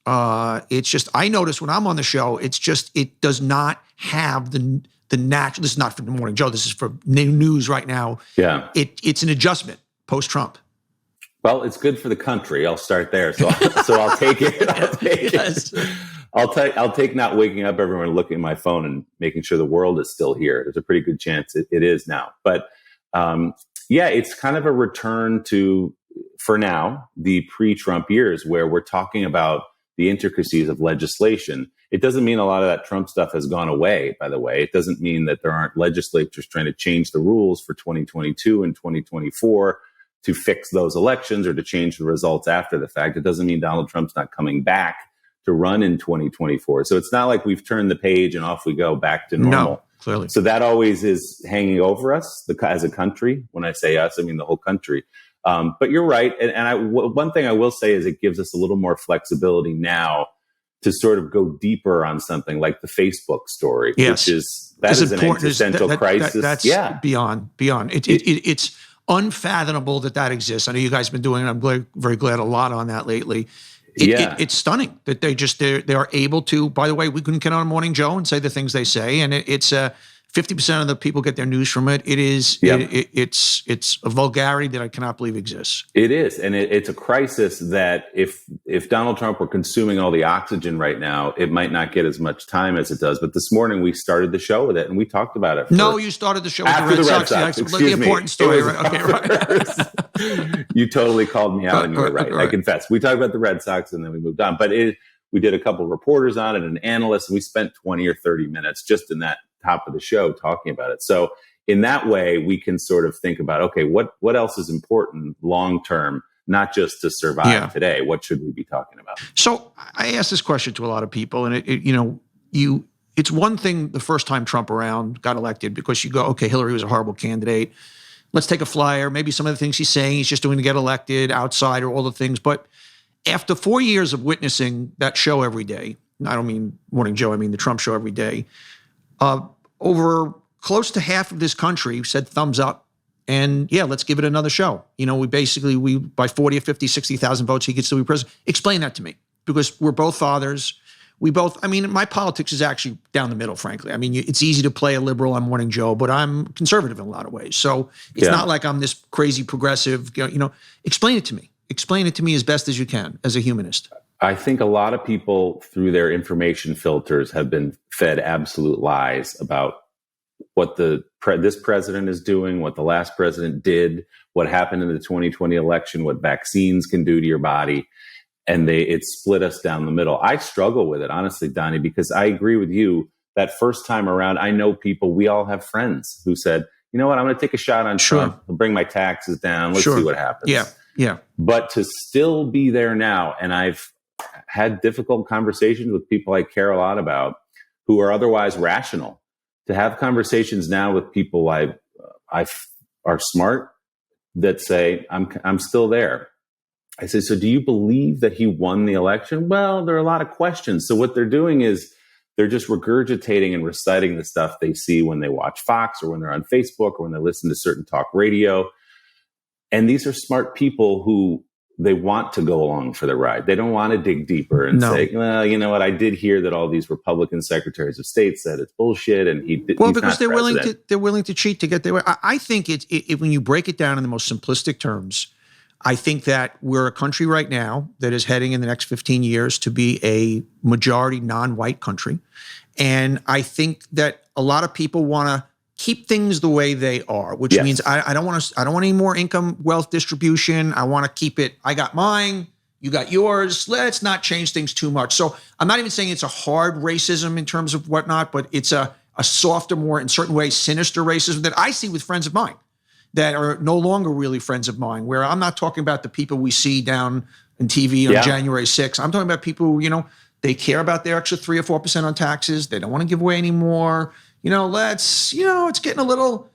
It's just, I notice when I'm on the show, it does not have the natural. This is not for the Morning Joe. This is for news right now. Yeah, it's an adjustment. Post-Trump. Well, it's good for the country. I'll start there. So I'll take it. I'll take not waking up every morning, looking at my phone and making sure the world is still here. There's a pretty good chance it is now. But it's kind of a return to, for now, the pre-Trump years, where we're talking about the intricacies of legislation. It doesn't mean a lot of that Trump stuff has gone away, by the way. It doesn't mean that there aren't legislatures trying to change the rules for 2022 and 2024 to fix those elections or to change the results after the fact. It doesn't mean Donald Trump's not coming back to run in 2024. So it's not like we've turned the page and off we go back to normal. No, clearly. So that always is hanging over us as a country. When I say us, I mean the whole country. But you're right. And one thing I will say is it gives us a little more flexibility now to sort of go deeper on something like the Facebook story, which is an existential crisis. That's beyond. It's unfathomable that exists. I know you guys have been doing it. I'm very glad a lot on that lately. It's stunning that they are able to. By the way, we couldn't get on Morning Joe and say the things they say, and it's 50% of the people get their news from it. It is. It's a vulgarity that I cannot believe exists. It is, and it's a crisis that if Donald Trump were consuming all the oxygen right now, it might not get as much time as it does. But this morning we started the show with it, and we talked about it. No, you started the show with the Red Sox. Excuse the important story. Right? Okay, right. You totally called me out, and you were right. I confess. We talked about the Red Sox, and then we moved on. But we did a couple of reporters on it, an analyst, and we spent 20 or 30 minutes just in that top of the show talking about it. So in that way, we can sort of think about, okay, what else is important long term, not just to survive today? What should we be talking about? So I asked this question to a lot of people, and it's one thing the first time Trump got elected, because you go, okay, Hillary was a horrible candidate. Let's take a flyer. Maybe some of the things he's saying he's just doing to get elected, outside, or all the things. But after 4 years of witnessing that show every day, I don't mean Morning Joe, I mean the Trump show every day, over close to half of this country said thumbs up, and let's give it another show. We by 40 or 50, 60,000 votes, he gets to be president. Explain that to me, because we're both fathers. My politics is actually down the middle, frankly. I mean, it's easy to play a liberal on Morning Joe, but I'm conservative in a lot of ways. So it's not like I'm this crazy progressive, explain it to me. Explain it to me as best as you can as a humanist. I think a lot of people, through their information filters, have been fed absolute lies about what this president is doing, what the last president did, what happened in the 2020 election, what vaccines can do to your body. and it split us down the middle. I struggle with it, honestly, Donnie, because I agree with you. That first time around, I know people, we all have friends who said, you know what, I'm going to take a shot on Trump. I'll bring my taxes down. Let's see what happens. Yeah. But to still be there now, and I've had difficult conversations with people I care a lot about who are otherwise rational, to have conversations now with people I are smart that say, I'm still there. I say, so do you believe that he won the election? Well, there are a lot of questions. So what they're doing is they're just regurgitating and reciting the stuff they see when they watch Fox or when they're on Facebook or when they listen to certain talk radio. And these are smart people who they want to go along for the ride. They don't want to dig deeper and say, well, you know what? I did hear that all these Republican secretaries of state said it's bullshit, and because they're willing to cheat to get their way. I think when you break it down in the most simplistic terms, I think that we're a country right now that is heading in the next 15 years to be a majority non-white country. And I think that a lot of people want to keep things the way they are, which means I don't want any more income wealth distribution. I want to keep it. I got mine. You got yours. Let's not change things too much. So I'm not even saying it's a hard racism in terms of whatnot, but it's a softer, more in certain ways, sinister racism that I see with friends of mine that are no longer really friends of mine, where I'm not talking about the people we see down on TV on January 6th. I'm talking about people who, they care about their extra 3 or 4% on taxes. They don't want to give away anymore. It's getting a little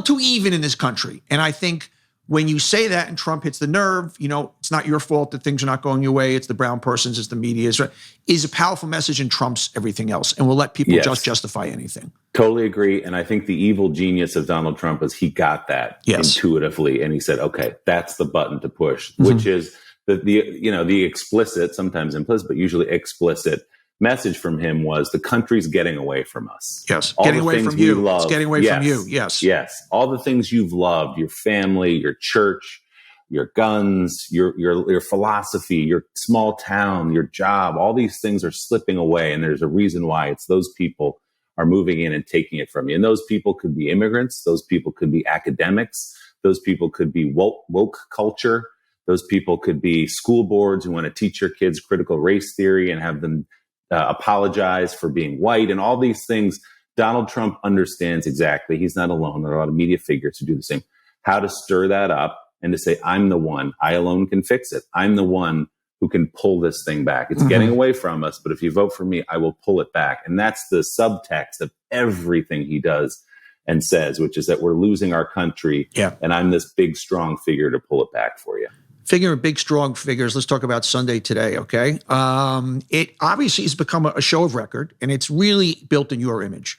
too even in this country. And I think when you say that and Trump hits the nerve, it's not your fault that things are not going your way. It's the brown person's, it's the media's, right? Is a powerful message and trumps everything else. And we'll let people just justify anything. Totally agree. And I think the evil genius of Donald Trump is he got that intuitively. And he said, okay, that's the button to push, which is the explicit, sometimes implicit, but usually explicit message from him was the country's getting away from us. Yes. Getting away from you. It's getting away from you. Yes. Yes. All the things you've loved, your family, your church, your guns, your philosophy, your small town, your job, all these things are slipping away. And there's a reason why. It's those people are moving in and taking it from you. And those people could be immigrants. Those people could be academics. Those people could be woke culture. Those people could be school boards who want to teach your kids critical race theory and have them apologize for being white and all these things. Donald Trump understands exactly. He's not alone. There are a lot of media figures who do the same. How to stir that up and to say, I'm the one. I alone can fix it. I'm the one who can pull this thing back. It's getting away from us, but if you vote for me, I will pull it back. And that's the subtext of everything he does and says, which is that we're losing our country. Yeah. And I'm this big, strong figure to pull it back for you. Figure of big, strong figures. Let's talk about Sunday today, okay? It obviously has become a show of record, and it's really built in your image.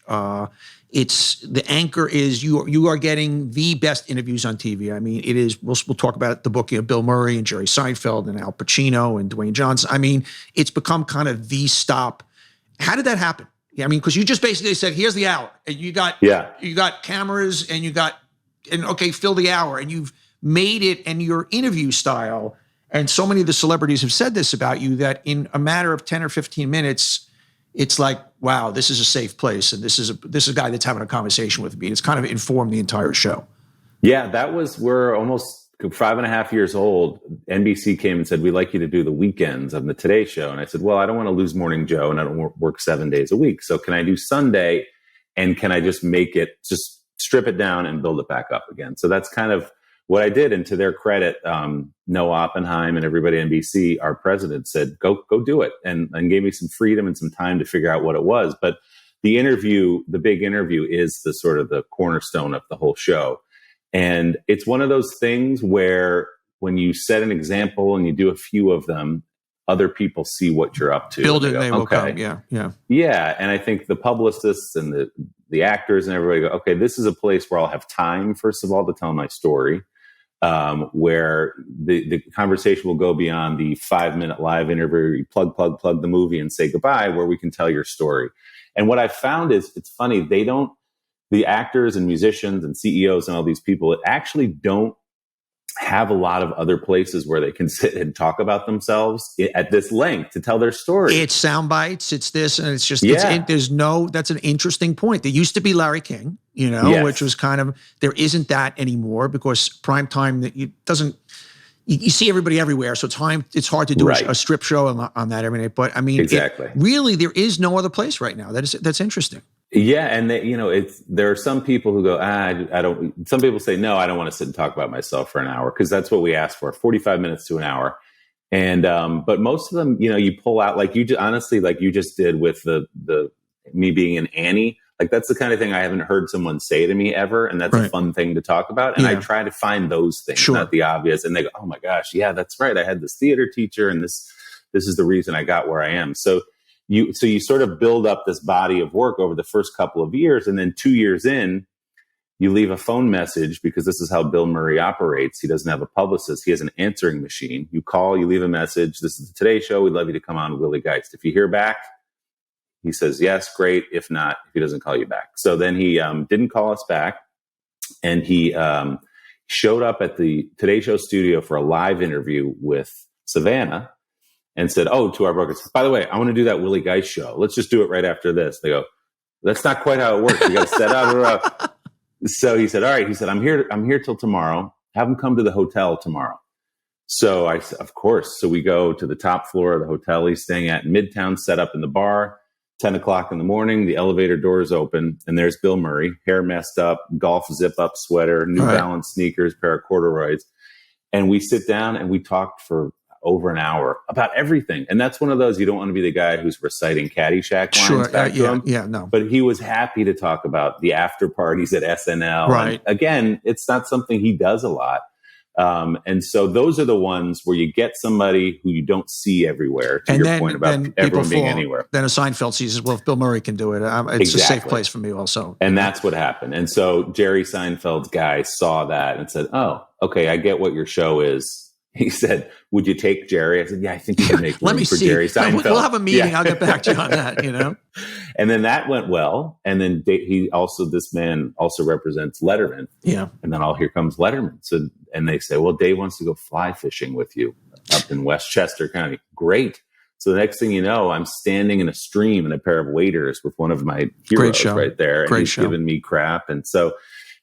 It's the anchor is you are getting the best interviews on TV. I mean, it is. We'll talk about the booking of Bill Murray and Jerry Seinfeld and Al Pacino and Dwayne Johnson. I mean, it's become kind of the stop. How did that happen? Yeah, I mean, because you just basically said, "Here's the hour," and you got cameras and okay, fill the hour, and you've made it and your interview style. And so many of the celebrities have said this about you that in a matter of 10 or 15 minutes, it's like, wow, this is a safe place. And this is a guy that's having a conversation with me. It's kind of informed the entire show. Yeah, we're almost 5.5 years old. NBC came and said, we'd like you to do the weekends on the Today Show. And I said, well, I don't want to lose Morning Joe and I don't work 7 days a week. So can I do Sunday? And can I just just strip it down and build it back up again? So that's kind of what I did. And to their credit, Noah Oppenheim and everybody at NBC, our president said, go do it, and gave me some freedom and some time to figure out what it was. But the big interview is the sort of the cornerstone of the whole show. And it's one of those things where when you set an example and you do a few of them, other people see what you're up to. Build it, they will come. Yeah. Yeah. And I think the publicists and the actors and everybody go, okay, this is a place where I'll have time, first of all, to tell my story. Where the conversation will go beyond the 5-minute live interview, you plug the movie and say goodbye, where we can tell your story. And what I found is, it's funny, the actors and musicians and CEOs and all these people actually don't have a lot of other places where they can sit and talk about themselves at this length to tell their story. It's sound bites, it's this, and it's just, that's an interesting point. There used to be Larry King, which was kind of, there isn't that anymore because primetime, you see everybody everywhere, so it's hard to do Right. a strip show on that every night. But I mean, Exactly. Really, there is no other place right now. That's interesting. Yeah, and there are some people who go, I don't. Some people say, no, I don't want to sit and talk about myself for an hour, because that's what we ask for, 45 minutes to an hour. And but most of them, you pull out, like you honestly, like you just did with the me being an Annie. Like that's the kind of thing I haven't heard someone say to me ever, and that's a fun thing to talk about. And I try to find those things, not the obvious. And they go, oh my gosh, yeah, that's right. I had this theater teacher, and this is the reason I got where I am. So you sort of build up this body of work over the first couple of years, and then 2 years in, you leave a phone message, because this is how Bill Murray operates. He doesn't have a publicist. He has an answering machine. You call, you leave a message. This is the Today Show. We'd love you to come on, Willie Geist. If you hear back, he says, yes, great. If not, if he doesn't call you back. So then he didn't call us back. And he showed up at the Today Show studio for a live interview with Savannah and said, oh, to our brokers, by the way, I want to do that Willie Geist show. Let's just do it right after this. They go, that's not quite how it works. We got to set up. So he said, all right. He said, I'm here till tomorrow. Have him come to the hotel tomorrow. So I said, of course. So we go to the top floor of the hotel he's staying at in Midtown, set up in the bar. 10 o'clock in the morning, the elevator doors open, and there's Bill Murray, hair messed up, golf zip-up sweater, New Balance sneakers, pair of corduroys. And we sit down and we talked for over an hour about everything. And that's one of those, you don't want to be the guy who's reciting Caddyshack lines back to him. Yeah, no. But he was happy to talk about the after parties at SNL. Right. And again, it's not something he does a lot. And so those are the ones where you get somebody who you don't see everywhere, to your point about everyone being anywhere. Then a Seinfeld sees, well, if Bill Murray can do it, it's a safe place for me also. And that's what happened. And so Jerry Seinfeld's guy saw that and said, oh, okay, I get what your show is. He said, would you take Jerry? I said, yeah, I think you can make room for Jerry Seinfeld. We'll have a meeting. I'll get back to you on that, And then that went well. And then this man also represents Letterman. Yeah. And then here comes Letterman. So, and they say, well, Dave wants to go fly fishing with you up in Westchester County. Great. So the next thing you know, I'm standing in a stream in a pair of waders with one of my heroes right there. And he's giving me crap. And so,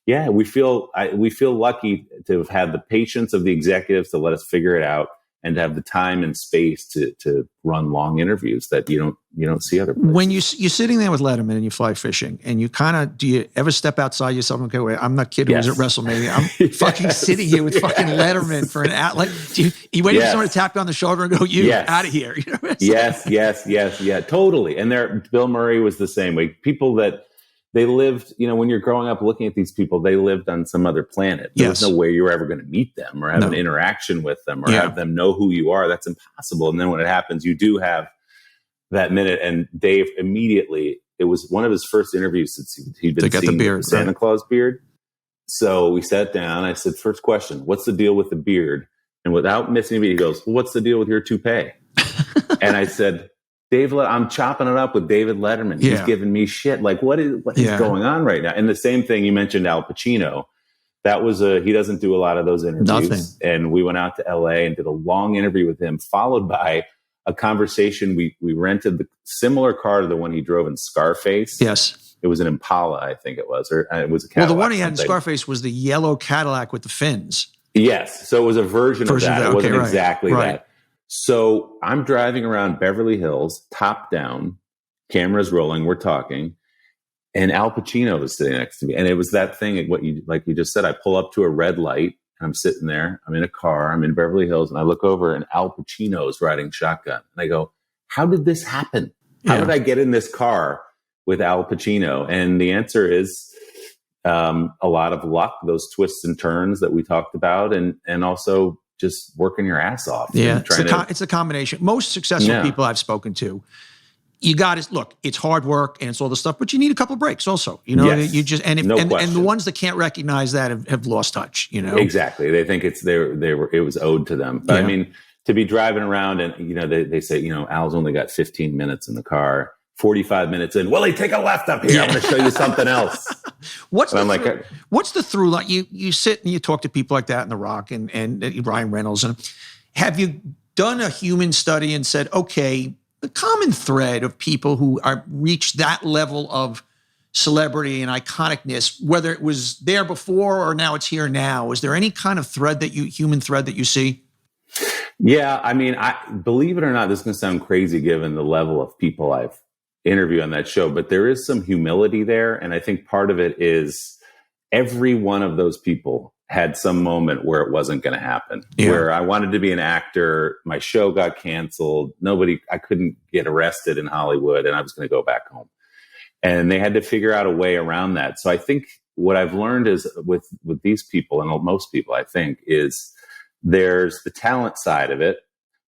yeah, we feel lucky to have had the patience of the executives to let us figure it out, and to have the time and space to run long interviews that you don't see other places. When you're sitting there with Letterman and you fly fishing, and you do you ever step outside yourself and go, wait, I'm not kidding, who's at WrestleMania. I'm fucking sitting here with fucking Letterman for an hour. Like, you wait for someone to tap you on the shoulder and go, out of here. Yes, yeah, totally. And Bill Murray was the same way. People that they lived, when you're growing up looking at these people, they lived on some other planet. There was no way you were ever going to meet them or have an interaction with them or have them know who you are. That's impossible. And then when it happens, you do have that minute. And Dave immediately, it was one of his first interviews since he'd been seeing the Santa Claus beard. So we sat down. I said, first question, what's the deal with the beard? And without missing a beat, he goes, well, what's the deal with your toupee? And I said, I'm chopping it up with David Letterman. He's giving me shit. Like, what is going on right now? And the same thing, you mentioned Al Pacino. That was he doesn't do a lot of those interviews. Nothing. And we went out to LA and did a long interview with him, followed by a conversation. We rented the similar car to the one he drove in Scarface. Yes. It was an Impala, I think it was, or it was a Cadillac. Well, the one he had in Scarface was the yellow Cadillac with the fins. Yes. So it was a version of that. It wasn't exactly that. So I'm driving around Beverly Hills, top down, cameras rolling, we're talking, and Al Pacino was sitting next to me. And it was that thing, like you just said, I pull up to a red light, and I'm sitting there, I'm in a car, I'm in Beverly Hills, and I look over, and Al Pacino is riding shotgun. And I go, how did this happen? How did I get in this car with Al Pacino? And the answer is a lot of luck, those twists and turns that we talked about, and also just working your ass off. Yeah, it's a combination. Most successful people I've spoken to, you got to look. It's hard work and it's all the stuff, but you need a couple of breaks also. You just and the ones that can't recognize that have lost touch. Exactly. They think it was owed to them. But I mean, to be driving around and they say Al's only got 15 minutes in the car. 45 minutes in, Willie, take a left up here. I'm going to show you something else. What's the through line? You sit and you talk to people like that in The Rock and Ryan Reynolds. And have you done a human study and said, okay, the common thread of people who are reached that level of celebrity and iconicness, whether it was there before or now it's here now, is there any kind of human thread that you see? Yeah, I mean, I believe it or not, this is going to sound crazy given the level of people I've interviewed on that show, but there is some humility there. And I think part of it is every one of those people had some moment where it wasn't going to happen, where I wanted to be an actor. My show got canceled. I couldn't get arrested in Hollywood, and I was going to go back home. And they had to figure out a way around that. So I think what I've learned is with these people, and most people, I think, is there's the talent side of it,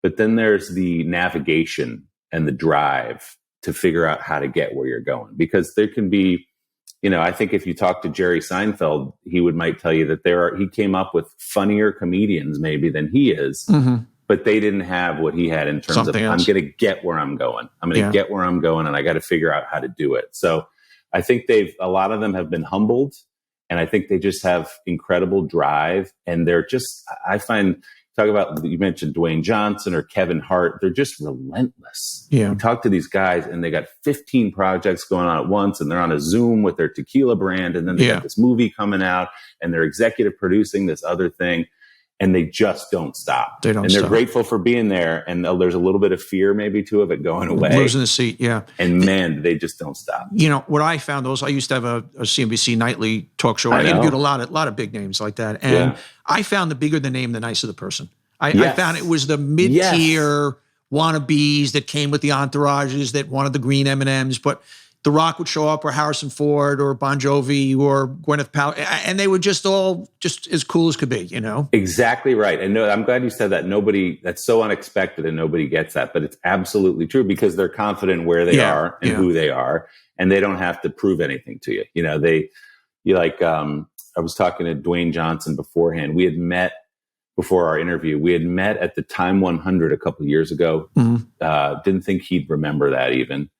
but then there's the navigation and the drive to figure out how to get where you're going. Because there can be, I think if you talk to Jerry Seinfeld, might tell you that he came up with funnier comedians maybe than he is, but they didn't have what he had in terms Something of, else. I'm going to get where I'm going. I'm going to get where I'm going, and I got to figure out how to do it. So I think a lot of them have been humbled, and I think they just have incredible drive, and they're just, I find, you mentioned Dwayne Johnson or Kevin Hart, they're just relentless. Yeah. You talk to these guys and they got 15 projects going on at once, and they're on a Zoom with their tequila brand, and then they got this movie coming out, and they're executive producing this other thing, and they just don't stop. They don't and stop. They're grateful for being there, and there's a little bit of fear maybe too of it going away. Losing the seat, yeah. And man, they just don't stop. What I found I used to have a CNBC nightly talk show. I interviewed a lot of big names like that. And I found the bigger the name, the nicer the person. I found it was the mid-tier wannabes that came with the entourages that wanted the green M&Ms, but The Rock would show up, or Harrison Ford, or Bon Jovi, or Gwyneth Paltrow, and they were just all just as cool as could be, Exactly right. And no, I'm glad you said that. That's so unexpected, and nobody gets that, but it's absolutely true because they're confident where they are and who they are, and they don't have to prove anything to you. I was talking to Dwayne Johnson beforehand. We had met before our interview. We had met at the Time 100 a couple of years ago. Didn't think he'd remember that even.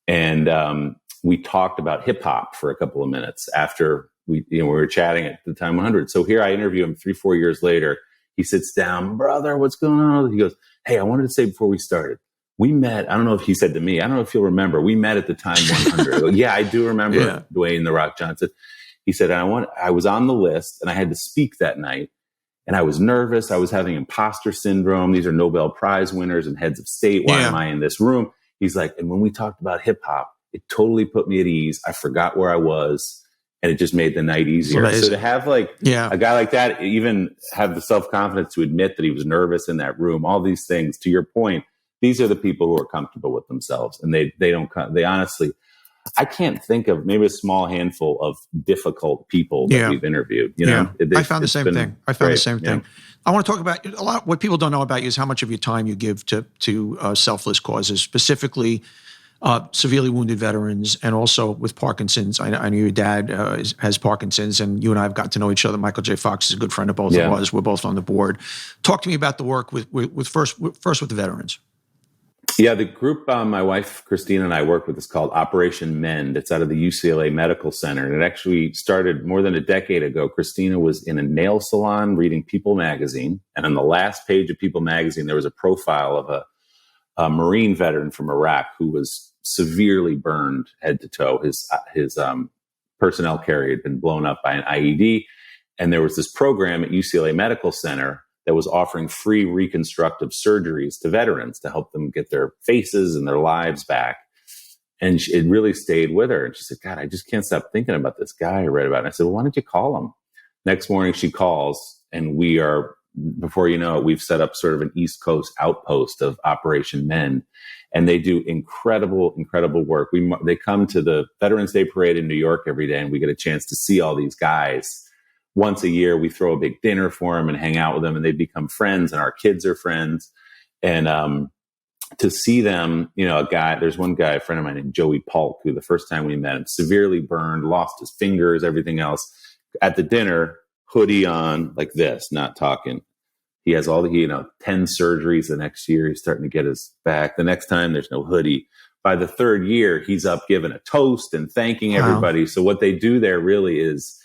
And we talked about hip hop for a couple of minutes after we were chatting at the Time 100. So here I interview him 3-4 years later. He sits down, brother, what's going on? He goes, hey, I wanted to say before we started, we met. I don't know if he said to me, I don't know if you'll remember. We met at the Time 100. I go, yeah, I do remember Dwayne "The Rock" Johnson. He said, I was on the list and I had to speak that night. And I was nervous. I was having imposter syndrome. These are Nobel Prize winners and heads of state. Why am I in this room? He's like, and when we talked about hip hop, it totally put me at ease. I forgot where I was, and it just made the night easier. So to have a guy like that, even have the self-confidence to admit that he was nervous in that room, all these things, to your point, these are the people who are comfortable with themselves. And they honestly, I can't think of maybe a small handful of difficult people that we've interviewed. I found the same thing. I want to talk about a lot. What people don't know about you is how much of your time you give to selfless causes, specifically severely wounded veterans, and also with Parkinson's. I know your dad has Parkinson's, and you and I have gotten to know each other. Michael J. Fox is a good friend of both of us. We're both on the board. Talk to me about the work with first with the veterans. Yeah, the group my wife, Christina, and I work with is called Operation Mend. It's out of the UCLA Medical Center. And it actually started more than a decade ago. Christina was in a nail salon reading People magazine. And on the last page of People magazine, there was a profile of a Marine veteran from Iraq who was severely burned head to toe. His personnel carrier had been blown up by an IED. And there was this program at UCLA Medical Center that was offering free reconstructive surgeries to veterans to help them get their faces and their lives back. And it really stayed with her. And she said, God, I just can't stop thinking about this guy I read about. And I said, well, why don't you call him? Next morning she calls, and before you know it, we've set up sort of an East Coast outpost of Operation Mend. And they do incredible, incredible work. They come to the Veterans Day Parade in New York every day, and we get a chance to see all these guys. Once a year, we throw a big dinner for them and hang out with them, and they become friends, and our kids are friends. And to see them, there's one guy, a friend of mine named Joey Polk, who the first time we met him, severely burned, lost his fingers, everything else. At the dinner, hoodie on, like this, not talking. He has 10 surgeries the next year. He's starting to get his back. The next time, there's no hoodie. By the third year, he's up giving a toast and thanking everybody. So what they do there really is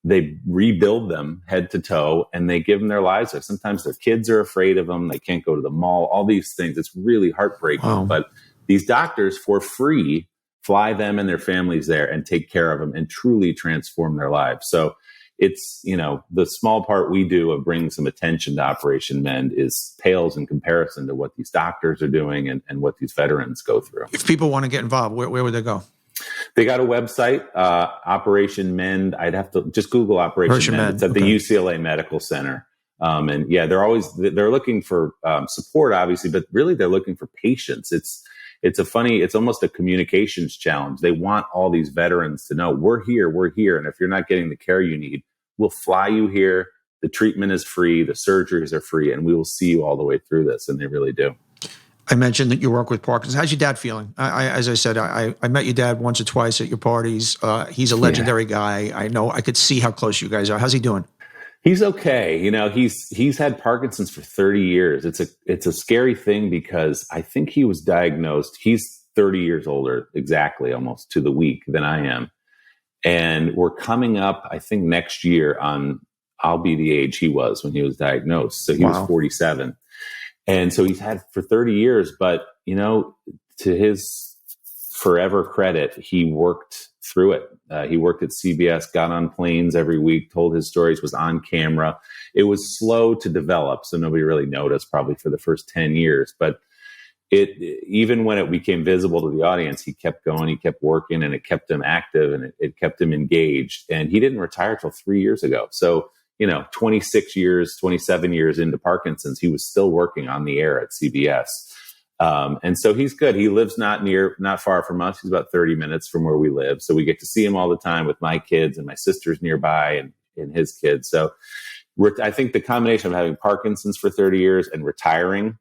they rebuild them head to toe, and they give them their lives. Sometimes their kids are afraid of them. They can't go to the mall, all these things. It's really heartbreaking. Wow. But these doctors, for free, fly them and their families there and take care of them and truly transform their lives. So, it's, the small part we do of bringing some attention to Operation Mend pales in comparison to what these doctors are doing and what these veterans go through. If people want to get involved, where would they go? They got a website, Operation Mend. I'd have to just Google Operation Mend. It's at the UCLA Medical Center. And yeah, they're looking for support, obviously, but really they're looking for patience. It's almost a communications challenge. They want all these veterans to know we're here. And if you're not getting the care you need, we'll fly you here. The treatment is free. The surgeries are free, and we will see you all the way through this. And they really do. I mentioned that you work with Parkinson's. How's your dad feeling? As I said, I met your dad once or twice at your parties. He's a legendary guy. I know. I could see how close you guys are. How's he doing? He's okay. He's had Parkinson's for 30 years. It's a scary thing because I think he was diagnosed. He's 30 years older, exactly, almost to the week than I am. And we're coming up, I think next year I'll be the age he was when he was diagnosed. So he was 47. And so he's had for 30 years, but to his forever credit, he worked through it. He worked at CBS, got on planes every week, told his stories, was on camera. It was slow to develop, so nobody really noticed probably for the first 10 years. But even when it became visible to the audience, he kept going, he kept working, and it kept him active and it kept him engaged. And he didn't retire till 3 years ago. So 26 years, 27 years into Parkinson's, he was still working on the air at CBS. And so he's good. He lives not far from us. He's about 30 minutes from where we live. So we get to see him all the time with my kids, and my sister's nearby and his kids. So I think the combination of having Parkinson's for 30 years and retiring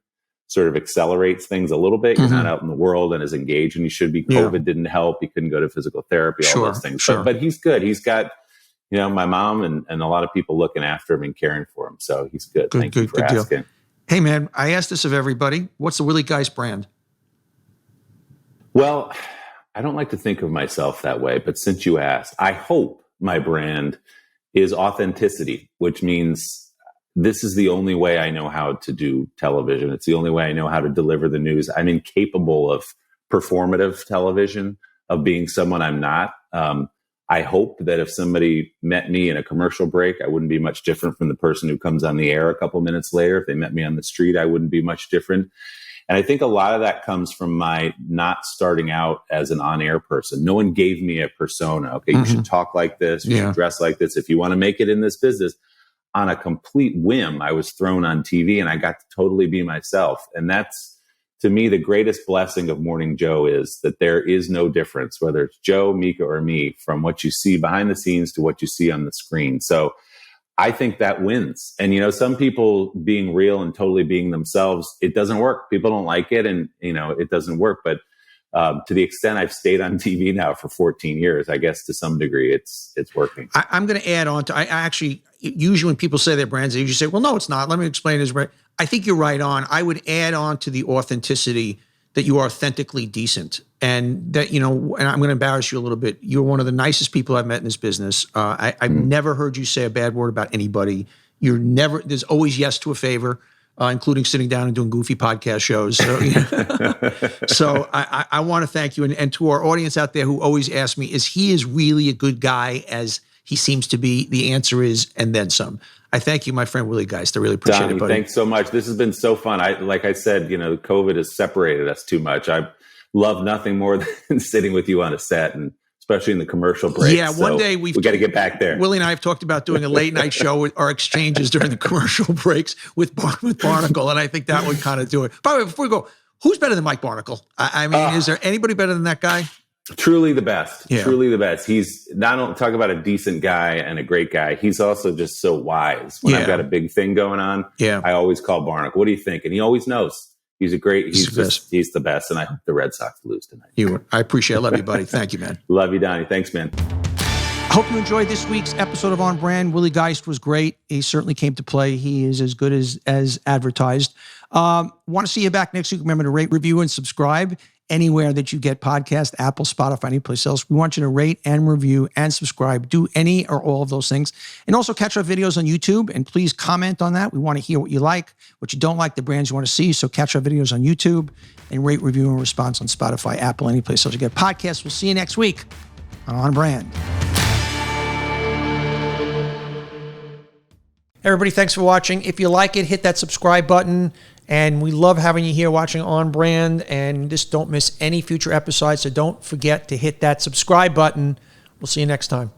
sort of accelerates things a little bit. You're not out in the world and as engaged and you should be. COVID didn't help. He couldn't go to physical therapy, all those things. But he's good. He's got my mom and a lot of people looking after him and caring for him. So he's good. Thank you for asking. Deal. Hey, man, I asked this of everybody. What's the Willie Geist brand? Well, I don't like to think of myself that way, but since you asked, I hope my brand is authenticity, which means this is the only way I know how to do television. It's the only way I know how to deliver the news. I'm incapable of performative television, of being someone I'm not. I hope that if somebody met me in a commercial break, I wouldn't be much different from the person who comes on the air a couple minutes later. If they met me on the street, I wouldn't be much different. And I think a lot of that comes from my not starting out as an on-air person. No one gave me a persona. Okay, you should talk like this. You should dress like this. If you want to make it in this business, on a complete whim, I was thrown on TV and I got to totally be myself. And that's, to me, the greatest blessing of Morning Joe is that there is no difference, whether it's Joe, Mika, or me, from what you see behind the scenes to what you see on the screen. So I think that wins. And, some people being real and totally being themselves, it doesn't work. People don't like it and, it doesn't work. But to the extent I've stayed on TV now for 14 years, I guess to some degree it's working. I'm going to add on to, I actually, usually when people say their brands, they usually say, well, no, it's not. Let me explain this. I think you're right on. I would add on to the authenticity that you are authentically decent. And that, and I'm going to embarrass you a little bit. You're one of the nicest people I've met in this business. I've never heard you say a bad word about anybody. There's always yes to a favor. Including sitting down and doing goofy podcast shows. So, so I want to thank you. And to our audience out there who always ask me, is he as really a good guy as he seems to be? The answer is, and then some. I thank you, my friend Willie Geist. I really appreciate Donny, it, buddy. Thanks so much. This has been so fun. Like I said, COVID has separated us too much. I love nothing more than sitting with you on a set, and especially in the commercial breaks. Yeah, one day we got to get back there. Willie and I have talked about doing a late night show with our exchanges during the commercial breaks with Barnacle, and I think that would kind of do it. By the way, before we go, who's better than Mike Barnacle? I mean, is there anybody better than that guy? Truly the best. Yeah. Truly the best. He's not only talk about a decent guy and a great guy. He's also just so wise. When I've got a big thing going on, I always call Barnacle. What do you think? And he always knows. He's the best. And I hope the Red Sox lose tonight. I appreciate it. I love you, buddy. Thank you, man. Love you, Donny. Thanks, man. I hope you enjoyed this week's episode of On Brand. Willie Geist was great. He certainly came to play. He is as good as advertised. Want to see you back next week. Remember to rate, review, and subscribe anywhere that you get podcasts, Apple, Spotify, any place else. We want you to rate and review and subscribe. Do any or all of those things. And also catch our videos on YouTube, and please comment on that. We want to hear what you like, what you don't like, the brands you want to see. So catch our videos on YouTube and rate, review, and response on Spotify, Apple, any place else you get podcasts. We'll see you next week on Brand. Everybody, thanks for watching. If you like it, hit that subscribe button. And we love having you here watching On Brand. And just don't miss any future episodes. So don't forget to hit that subscribe button. We'll see you next time.